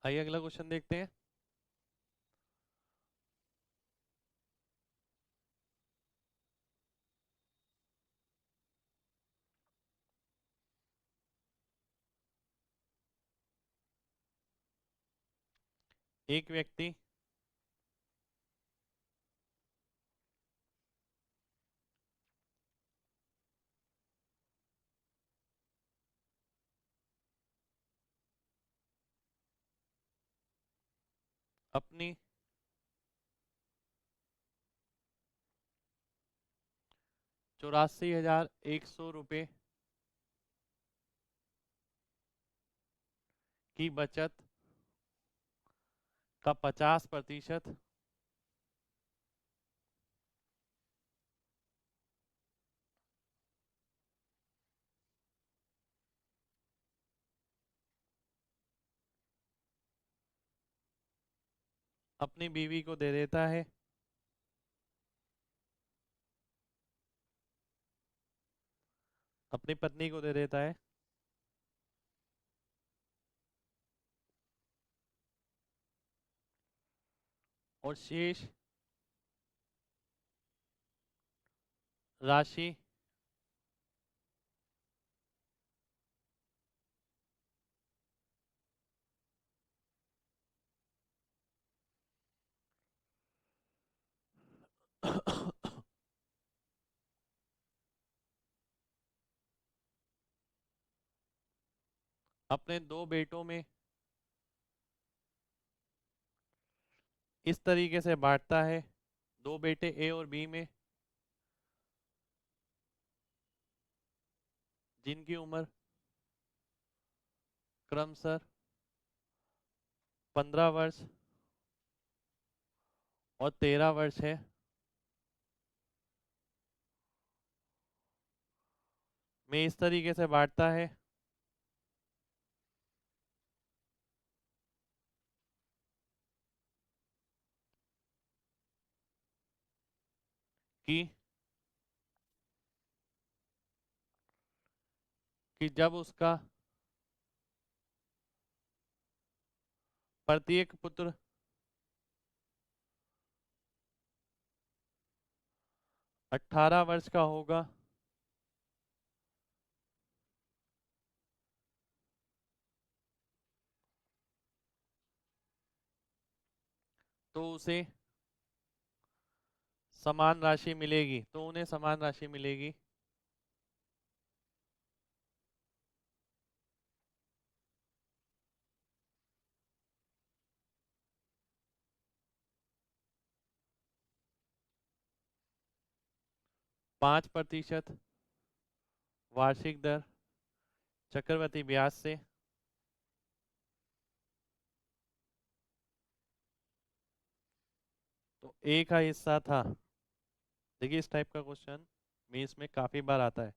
S1: आइए अगला क्वेश्चन देखते हैं। एक व्यक्ति अपनी 84,100 रुपये की बचत का 50% अपनी बीवी को दे देता है, अपनी पत्नी को दे देता है, और शेष राशि अपने दो बेटों में इस तरीके से बांटता है, दो बेटे ए और बी में जिनकी उम्र क्रमशः 15 वर्ष और 13 वर्ष है, में इस तरीके से बांटता है कि कि जब उसका प्रत्येक पुत्र 18 वर्ष का होगा तो उसे समान राशि मिलेगी, तो उन्हें समान राशि मिलेगी। पाँच प्रतिशत वार्षिक दर चक्रवृद्धि ब्याज से तो ए का हिस्सा था। देखिए इस टाइप का क्वेश्चन मेंस में काफी बार आता है।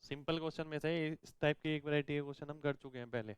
S1: सिंपल क्वेश्चन में से इस टाइप की एक वैरायटी के क्वेश्चन हम कर चुके हैं पहले।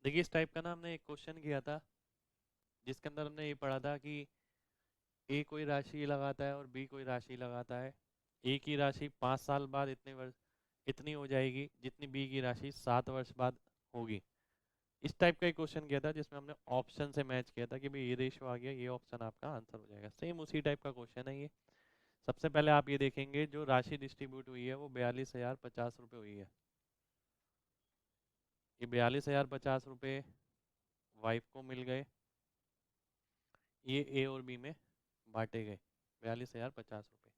S1: देखिए इस टाइप का ना हमने एक क्वेश्चन किया था जिसके अंदर हमने ये पढ़ा था कि ए कोई राशि लगाता है और बी कोई राशि लगाता है। ए की राशि 5 साल बाद इतने वर्ष इतनी हो जाएगी जितनी बी की राशि 7 वर्ष बाद होगी। इस टाइप का एक क्वेश्चन किया था जिसमें हमने ऑप्शन से मैच किया था कि भाई ये रेशियो आ गया, ये ऑप्शन आपका आंसर हो जाएगा। सेम उसी टाइप का क्वेश्चन है ये। सबसे पहले आप ये देखेंगे जो राशि डिस्ट्रीब्यूट हुई है वो 42,050 रुपये हुई है। ये 42,050 रुपये वाइफ को मिल गए, ये ए और बी में बांटे गए 42,050 रुपये।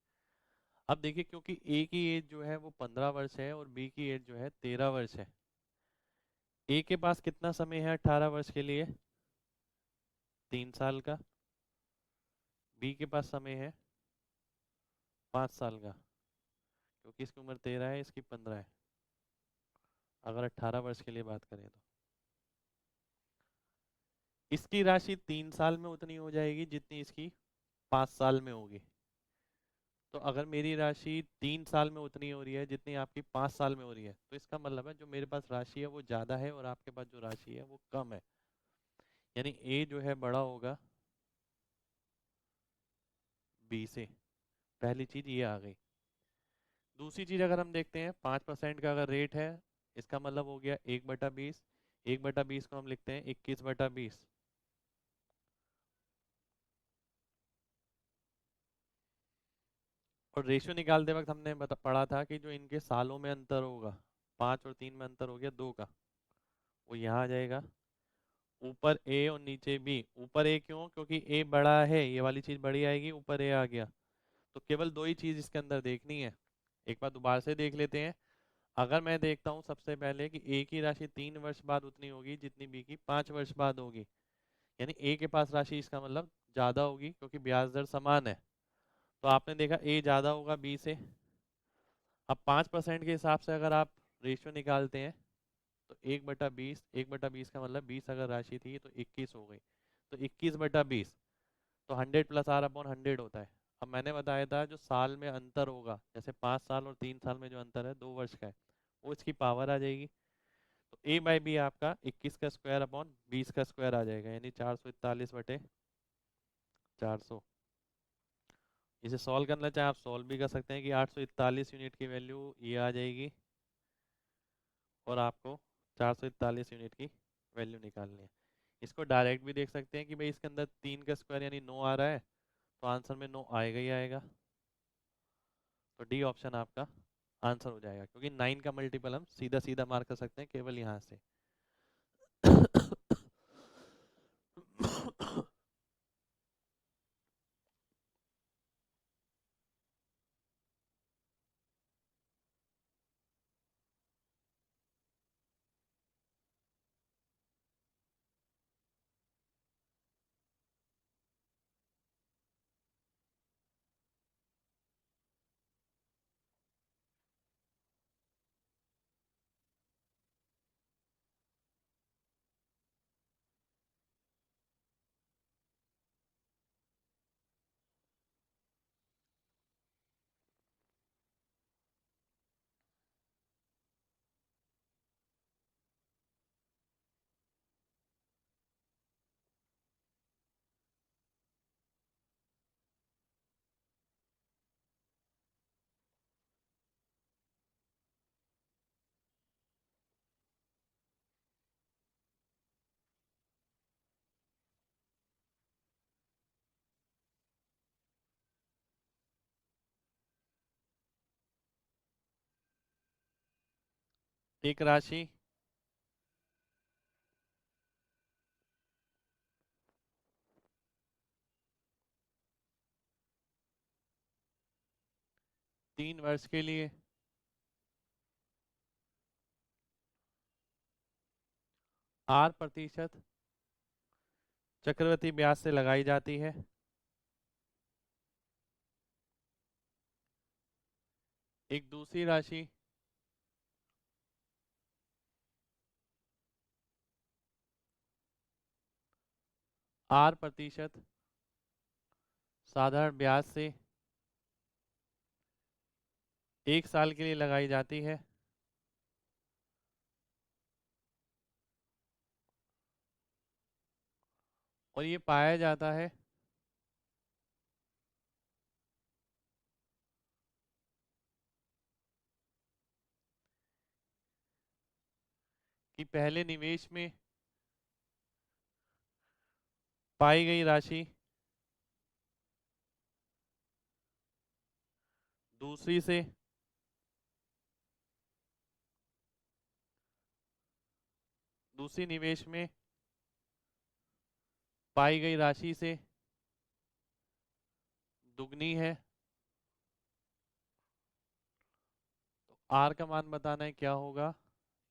S1: अब देखिए क्योंकि ए की एज जो है वो 15 वर्ष है और बी की एज जो है 13 वर्ष है। ए के पास कितना समय है 18 वर्ष के लिए? 3 साल का। बी के पास समय है 5 साल का, क्योंकि इसकी उम्र 13 है, इसकी 15 है। अगर 18 वर्ष के लिए बात करें तो इसकी राशि 3 साल में उतनी हो जाएगी जितनी इसकी 5 साल में होगी। तो अगर मेरी राशि 3 साल में उतनी हो रही है जितनी आपकी 5 साल में हो रही है, तो इसका मतलब है जो मेरे पास राशि है वो ज़्यादा है और आपके पास जो राशि है वो कम है, यानी ए जो है बड़ा होगा बी से। पहली चीज़ ये आ गई। दूसरी चीज़ अगर हम देखते हैं 5% का अगर रेट है, इसका मतलब हो गया 1/20। 1/20 को हम लिखते हैं 21/20। और रेशियो निकालते वक्त हमने पढ़ा था कि जो इनके सालों में अंतर होगा, 5 और 3 में अंतर हो गया 2 का, वो यहाँ आ जाएगा। ऊपर ए और नीचे बी। ऊपर ए क्यों? क्योंकि ए बड़ा है, ये वाली चीज़ बड़ी आएगी, ऊपर ए आ गया। तो केवल दो ही चीज़ इसके अंदर देखनी है। एक बार दोबारा से देख लेते हैं। अगर मैं देखता हूँ सबसे पहले कि ए की राशि 3 वर्ष बाद उतनी होगी जितनी बी की 5 वर्ष बाद होगी, यानी ए के पास राशि इसका मतलब ज़्यादा होगी क्योंकि ब्याज दर समान है। तो आपने देखा ए ज़्यादा होगा बी से। अब 5% के हिसाब से अगर आप रेशियो निकालते हैं तो 1/20। 1/20 का मतलब 20 अगर राशि थी तो 21 हो गई, तो 21/20। तो 100 + R/100 होता है। अब मैंने बताया था जो साल में अंतर होगा, जैसे 5 साल और 3 साल में जो अंतर है 2 वर्ष का है, वो इसकी पावर आ जाएगी। तो A/B आपका 21 का स्क्वायर/20 का स्क्वायर आ जाएगा, यानी 441/400। इसे सॉल्व करना चाहे आप सॉल्व भी कर सकते हैं कि 841 यूनिट की वैल्यू ये आ जाएगी और आपको 441 यूनिट की वैल्यू निकालनी है। इसको डायरेक्ट भी देख सकते हैं कि भाई इसके अंदर 3 का स्क्वायर यानी 9 आ रहा है, तो आंसर में 9 आएगा ही आएगा। तो डी ऑप्शन आपका आंसर हो जाएगा, क्योंकि 9 का मल्टीपल हम सीधा सीधा मार कर सकते हैं केवल यहाँ से। एक राशि 3 वर्ष के लिए 8% चक्रवृद्धि ब्याज से लगाई जाती है। एक दूसरी राशि 8% साधारण ब्याज से 1 साल के लिए लगाई जाती है। और ये पाया जाता है कि पहले निवेश में पाई गई राशि दूसरी से दूसरी निवेश में पाई गई राशि से दुगनी है। तो आर का मान बताना है क्या होगा,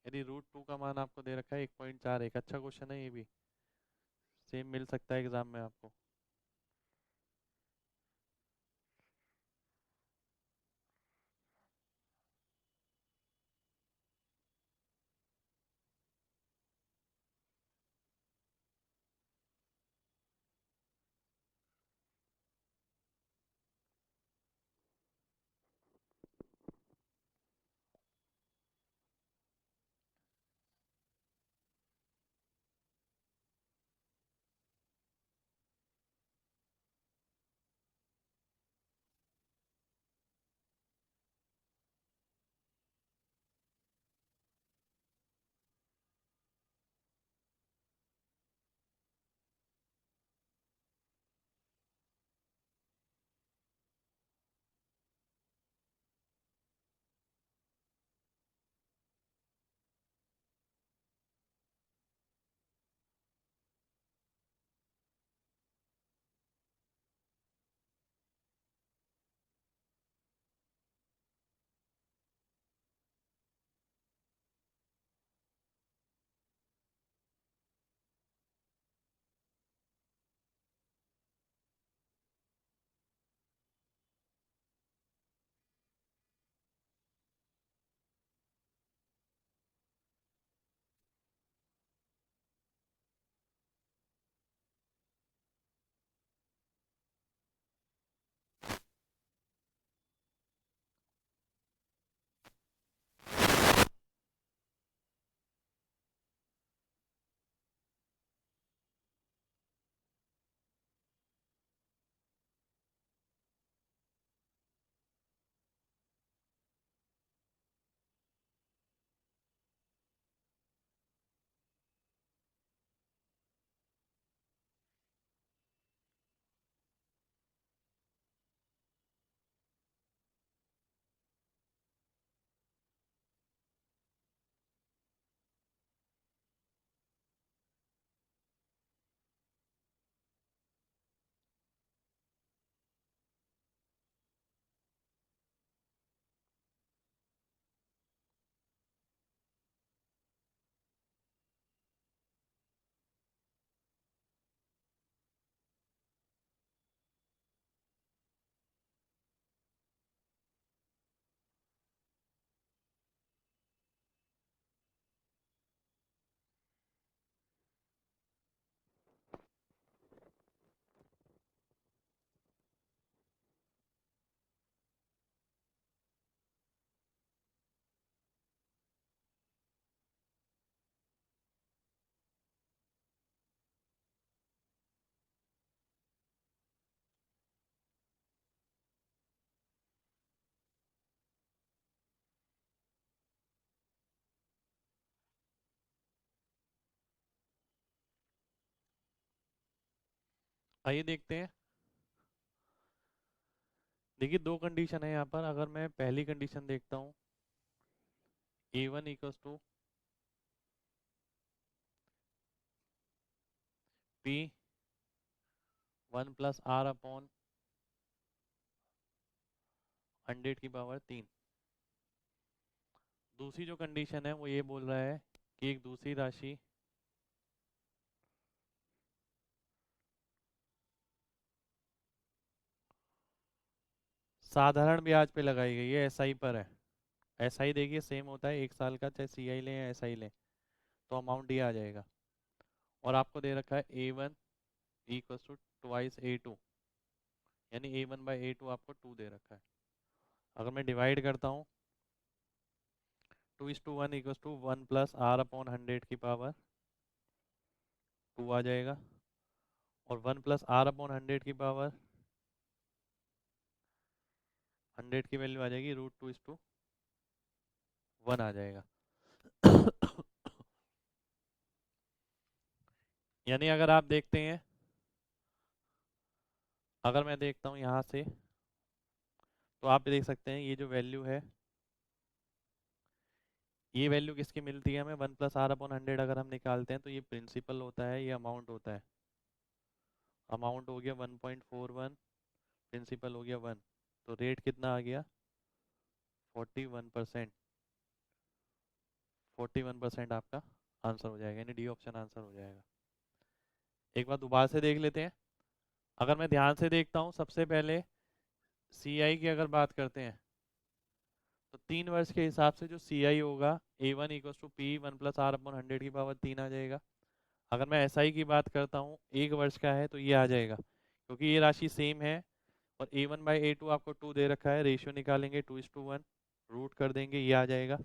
S1: यदि √2 का मान आपको दे रखा है 1.4। एक अच्छा क्वेश्चन है, ये भी सेम मिल सकता है एग्जाम में आपको। आइए देखते हैं। देखिए दो कंडीशन है यहाँ पर। अगर मैं पहली कंडीशन देखता हूँ, A1 equals to P 1 + R/100 की पावर 3। दूसरी जो कंडीशन है वो ये बोल रहा है कि एक दूसरी राशि साधारण ब्याज पे लगाई गई है, SI पर है। SI देखिए सेम होता है 1 साल का, चाहे CI लें या SI लें, तो अमाउंट ये आ जाएगा। और आपको दे रखा है A1 equals to twice A2, यानी A1/A2 आपको 2 दे रखा है। अगर मैं डिवाइड करता हूँ, 2:1 इक्वल्स टू 1 + R/100 की पावर 2 आ जाएगा। और 1 + R/100 की पावर 100 की वैल्यू आ जाएगी √2:1 आ जाएगा। यानी अगर आप देखते हैं, अगर मैं देखता हूँ यहाँ से, तो आप देख सकते हैं ये जो वैल्यू है, ये वैल्यू किसकी मिलती है हमें? 1 + R/100 अगर हम निकालते हैं तो ये प्रिंसिपल होता है, ये अमाउंट होता है। अमाउंट हो गया 1.41, प्रिंसिपल हो गया 1, तो रेट कितना आ गया? 41%। 41% आपका आंसर हो जाएगा, यानी डी ऑप्शन आंसर हो जाएगा। एक बार दोबारा से देख लेते हैं। अगर मैं ध्यान से देखता हूँ, सबसे पहले CI की अगर बात करते हैं, तो 3 वर्ष के हिसाब से जो CI होगा, A1 equals to P 1 + R/100 की पावर 3 आ जाएगा। अगर मैं SI की बात करता हूँ, 1 वर्ष का है, तो ये आ जाएगा, क्योंकि ये राशि सेम है। और A1/A2 आपको 2 दे रखा है, रेशियो निकालेंगे 2:1, रूट कर देंगे, ये आ जाएगा।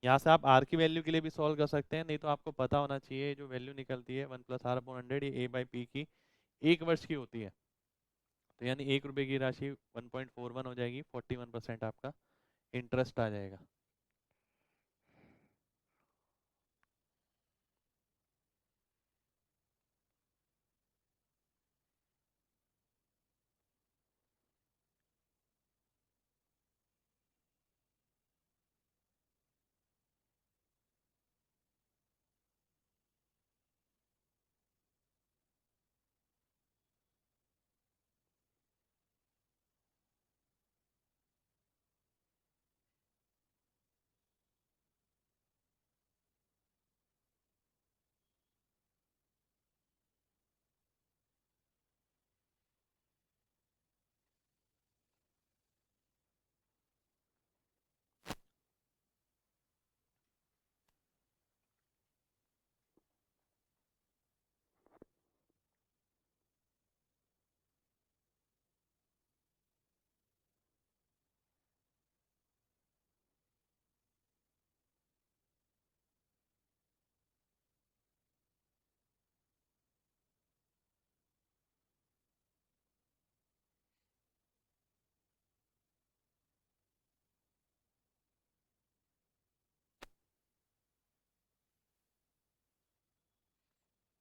S1: यहाँ से आप R की वैल्यू के लिए भी सॉल्व कर सकते हैं, नहीं तो आपको पता होना चाहिए जो वैल्यू निकलती है 1 + R/100 ये A/P की 1 वर्ष की होती है। तो यानी 1 रुपये की राशि 1.41 हो जाएगी, 41% आपका इंटरेस्ट आ जाएगा।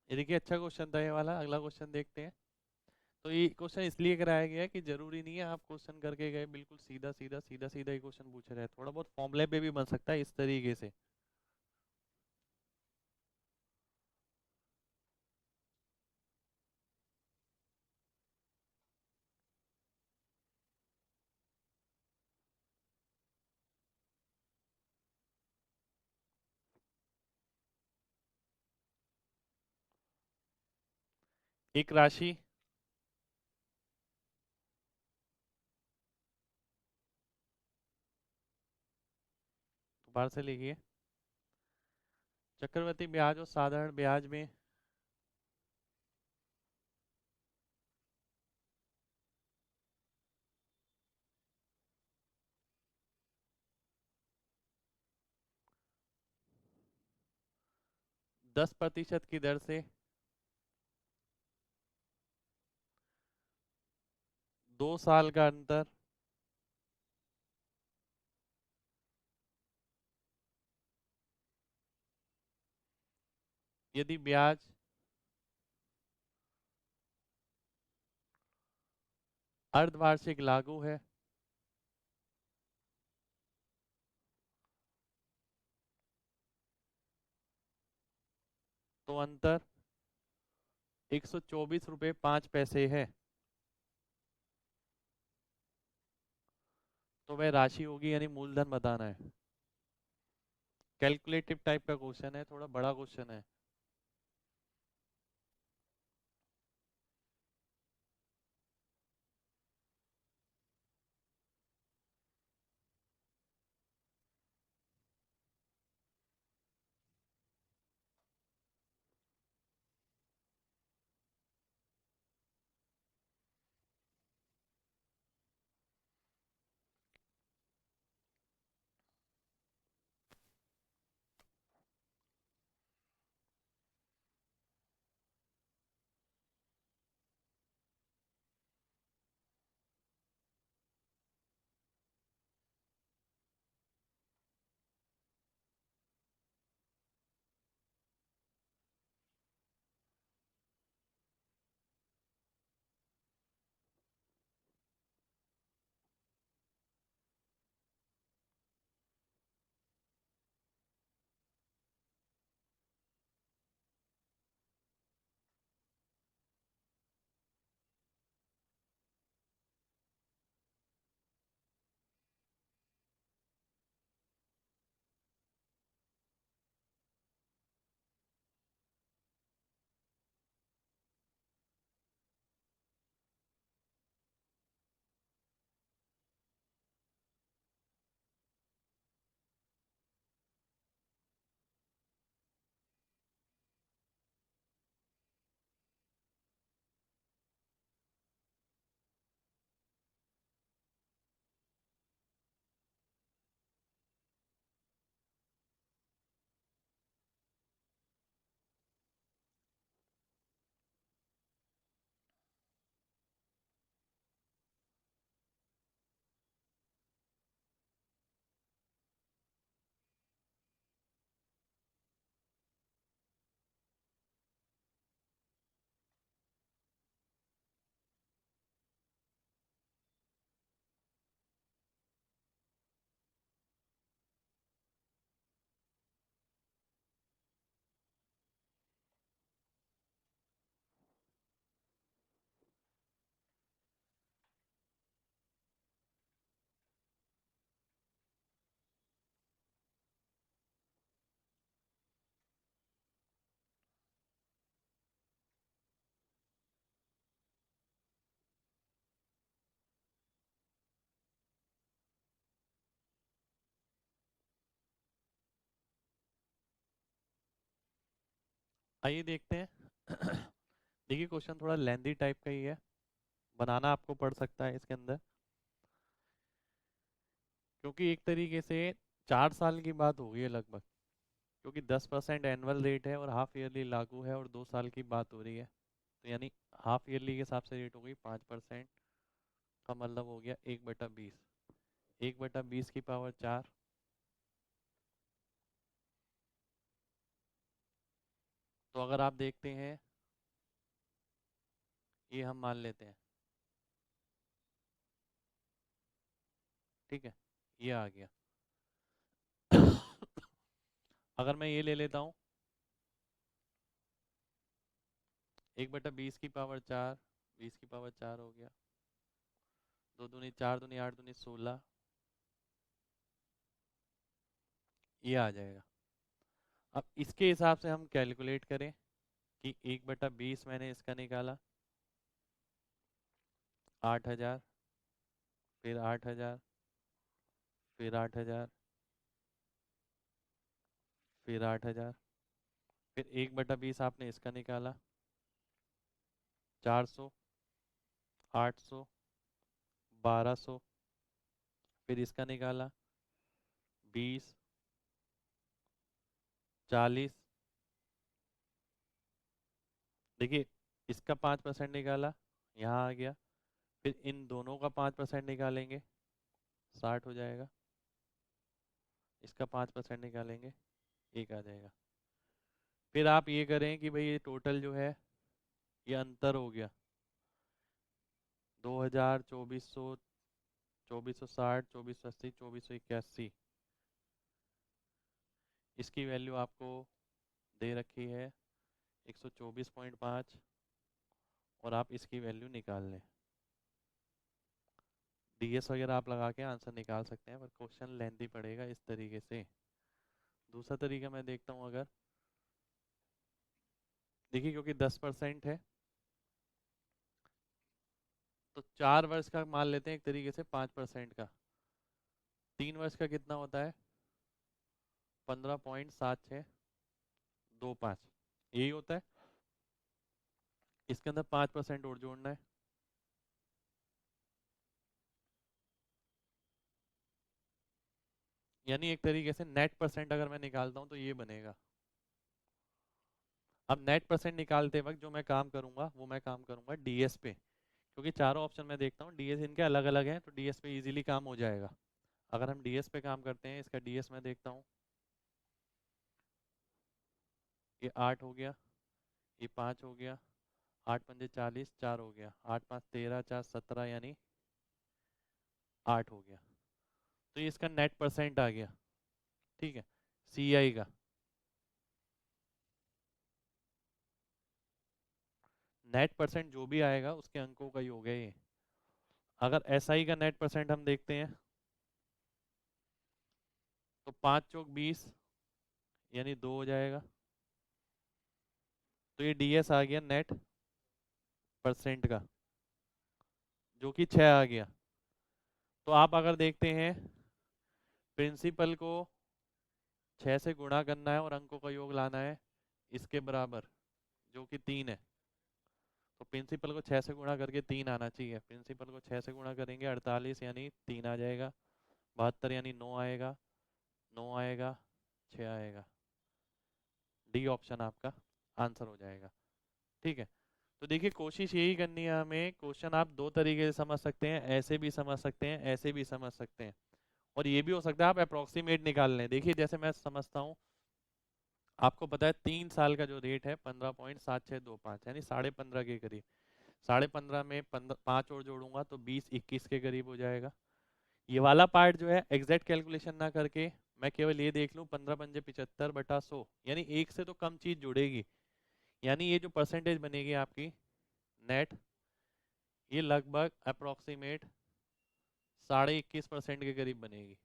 S1: ये देखिए अच्छा क्वेश्चन था ये वाला। अगला क्वेश्चन देखते हैं। तो ये क्वेश्चन इसलिए कराया गया है कि जरूरी नहीं है आप क्वेश्चन करके गए बिल्कुल सीधा सीधा सीधा सीधा ही क्वेश्चन पूछ रहे हैं, थोड़ा बहुत फॉर्मूले पे भी बन सकता है इस तरीके से। एक राशि, दोबारा से लिखिए, चक्रवृद्धि ब्याज और साधारण ब्याज में दस प्रतिशत की दर से 2 साल का अंतर यदि ब्याज अर्धवार्षिक लागू है, तो अंतर 124 रुपये 5 पैसे है। तो वह राशि होगी, यानी मूलधन बताना है। कैलकुलेटिव टाइप का क्वेश्चन है, थोड़ा बड़ा क्वेश्चन है। आइए देखते हैं। देखिए क्वेश्चन थोड़ा लेंदी टाइप का ही है, बनाना आपको पड़ सकता है इसके अंदर, क्योंकि एक तरीके से 4 साल की बात हो गई है लगभग। क्योंकि 10% एनुअल रेट है और हाफ ईयरली लागू है, और 2 साल की बात हो रही है, तो यानी हाफ ईयरली के हिसाब से रेट हो गई 5%। का मतलब हो गया 1/20। 1/20 की पावर 4। तो अगर आप देखते हैं, ये हम मान लेते हैं, ठीक है, ये आ गया। अगर मैं ये ले लेता हूँ 1/20 की पावर 4, 20 की पावर 4 हो गया, 2 दूनी 4 दूनी 8 दूनी 16, ये आ जाएगा। अब इसके हिसाब से हम कैलकुलेट करें कि 1/20 मैंने इसका निकाला 8,000, फिर 8,000, फिर 8,000, फिर 8,000, फिर 1/20 आपने इसका निकाला 400, 800, 1,200, फिर इसका निकाला 20, 40। देखिए इसका 5% निकाला, यहाँ आ गया। फिर इन दोनों का 5% निकालेंगे, 60 हो जाएगा। इसका 5% निकालेंगे, 1 आ जाएगा। फिर आप ये करें कि भाई ये टोटल जो है, ये अंतर हो गया। 2000, 2400, 2460, 2480, 2481, इसकी वैल्यू आपको दे रखी है 124.5 और आप इसकी वैल्यू निकाल लें। डीएस वगैरह आप लगा के आंसर निकाल सकते हैं, पर क्वेश्चन लेंथी पड़ेगा इस तरीके से। दूसरा तरीका मैं देखता हूँ, अगर देखिए क्योंकि 10% है तो 4 वर्ष का मान लेते हैं एक तरीके से 5% का। 3 वर्ष का कितना होता है? 15.7625 यही होता है। इसके अंदर 5% और जोड़ना है। यानी एक तरीके से नेट परसेंट अगर मैं निकालता हूँ तो ये बनेगा। अब नेट परसेंट निकालते वक्त जो मैं काम करूंगा वो मैं काम करूंगा डीएस पे, क्योंकि चारों ऑप्शन मैं देखता हूँ डीएस इनके अलग अलग हैं, तो डीएस पे इजीली काम हो जाएगा। अगर हम डीएस पे काम करते हैं, इसका डीएस मैं देखता हूँ, ये 8 हो गया, ये 5 हो गया, 8 पंजे 40, 4 हो गया, 8 5 13, 4 17, यानी 8 हो गया। तो ये इसका नेट परसेंट आ गया। ठीक है, सीआई का नेट परसेंट जो भी आएगा उसके अंकों का ही हो गया ये। अगर एसआई का नेट परसेंट हम देखते हैं तो 5 चौक 20 यानी 2 हो जाएगा। तो ये डीएस आ गया नेट परसेंट का, जो कि 6 आ गया। तो आप अगर देखते हैं प्रिंसिपल को 6 से गुणा करना है और अंकों का योग लाना है इसके बराबर, जो कि 3 है। तो प्रिंसिपल को 6 से गुणा करके 3 आना चाहिए। प्रिंसिपल को 6 से गुणा करेंगे 48 यानी 3 आ जाएगा, 72 यानी 9 आएगा, 9 आएगा, 6 आएगा। डी ऑप्शन आपका आंसर हो जाएगा। ठीक है, तो देखिए कोशिश यही करनी है हमें। क्वेश्चन आप दो तरीके से समझ सकते हैं, ऐसे भी समझ सकते हैं, ऐसे भी समझ सकते हैं, और ये भी हो सकता है आप अप्रोक्सीमेट निकाल लें। देखिए जैसे मैं समझता हूँ, आपको पता है 3 साल का जो रेट है 15.7625 यानी 15.5 के करीब। 15.5 में 5 और जोड़ूंगा तो 20-21 के करीब हो जाएगा। ये वाला पार्ट जो है एग्जैक्ट कैलकुलेशन ना करके मैं केवल ये देख लूँ 15 पंजे 75/100 यानी एक से तो कम चीज जुड़ेगी, यानी ये जो परसेंटेज बनेगी आपकी नेट, ये लगभग अप्रोक्सीमेट 21.5% के करीब बनेगी।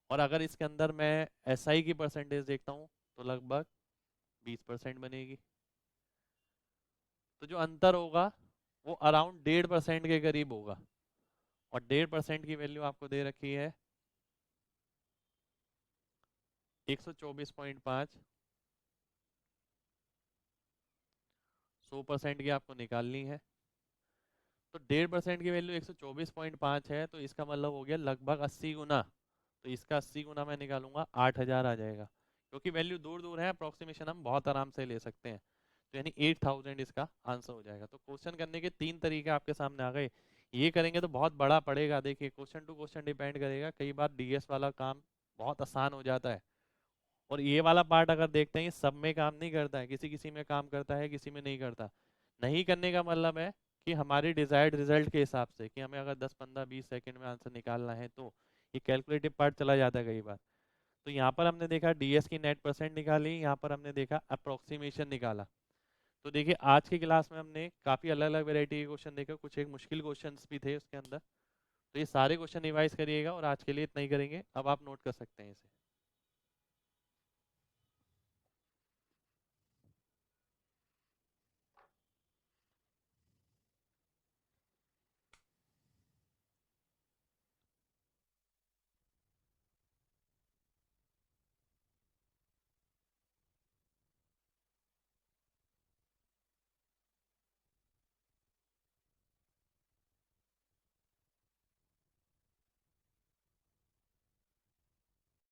S1: और अगर इसके अंदर मैं एसआई की परसेंटेज देखता हूँ तो लगभग 20% बनेगी। तो जो अंतर होगा वो अराउंड 1.5% के करीब होगा, और 1.5% की वैल्यू आपको दे रखी है 124.5। 100% की आपको निकालनी है, तो 1.5% की वैल्यू 124.5 है, तो इसका मतलब हो गया लगभग 80 गुना। तो इसका 80 गुना मैं निकालूंगा 8000 आ जाएगा, क्योंकि वैल्यू दूर दूर है, अप्रोक्सीमेशन हम बहुत आराम से ले सकते हैं। तो यानी 8000 इसका आंसर हो जाएगा। तो क्वेश्चन करने के 3 तरीके आपके सामने आ गए। ये करेंगे तो बहुत बड़ा पड़ेगा। देखिए क्वेश्चन टू क्वेश्चन डिपेंड करेगा, कई बार डीएस वाला काम बहुत आसान हो जाता है, और ये वाला पार्ट अगर देखते हैं सब में काम नहीं करता है, किसी किसी में काम करता है, किसी में नहीं करता। नहीं करने का मतलब है कि हमारी डिजायर्ड रिजल्ट के हिसाब से, कि हमें अगर 10 15 20 सेकंड में आंसर निकालना है तो ये कैलकुलेटिव पार्ट चला जाता है कई बार। तो यहाँ पर हमने देखा डीएस की नेट परसेंट निकाली, यहाँ पर हमने देखा अप्रोक्सीमेशन निकाला। तो देखिए आज की क्लास में हमने काफ़ी अलग अलग वेराइटी के क्वेश्चन देखे, कुछ एक मुश्किल क्वेश्चन भी थे उसके अंदर। तो ये सारे क्वेश्चन रिवाइज करिएगा, और आज के लिए इतना ही करेंगे। अब आप नोट कर सकते हैं इसे।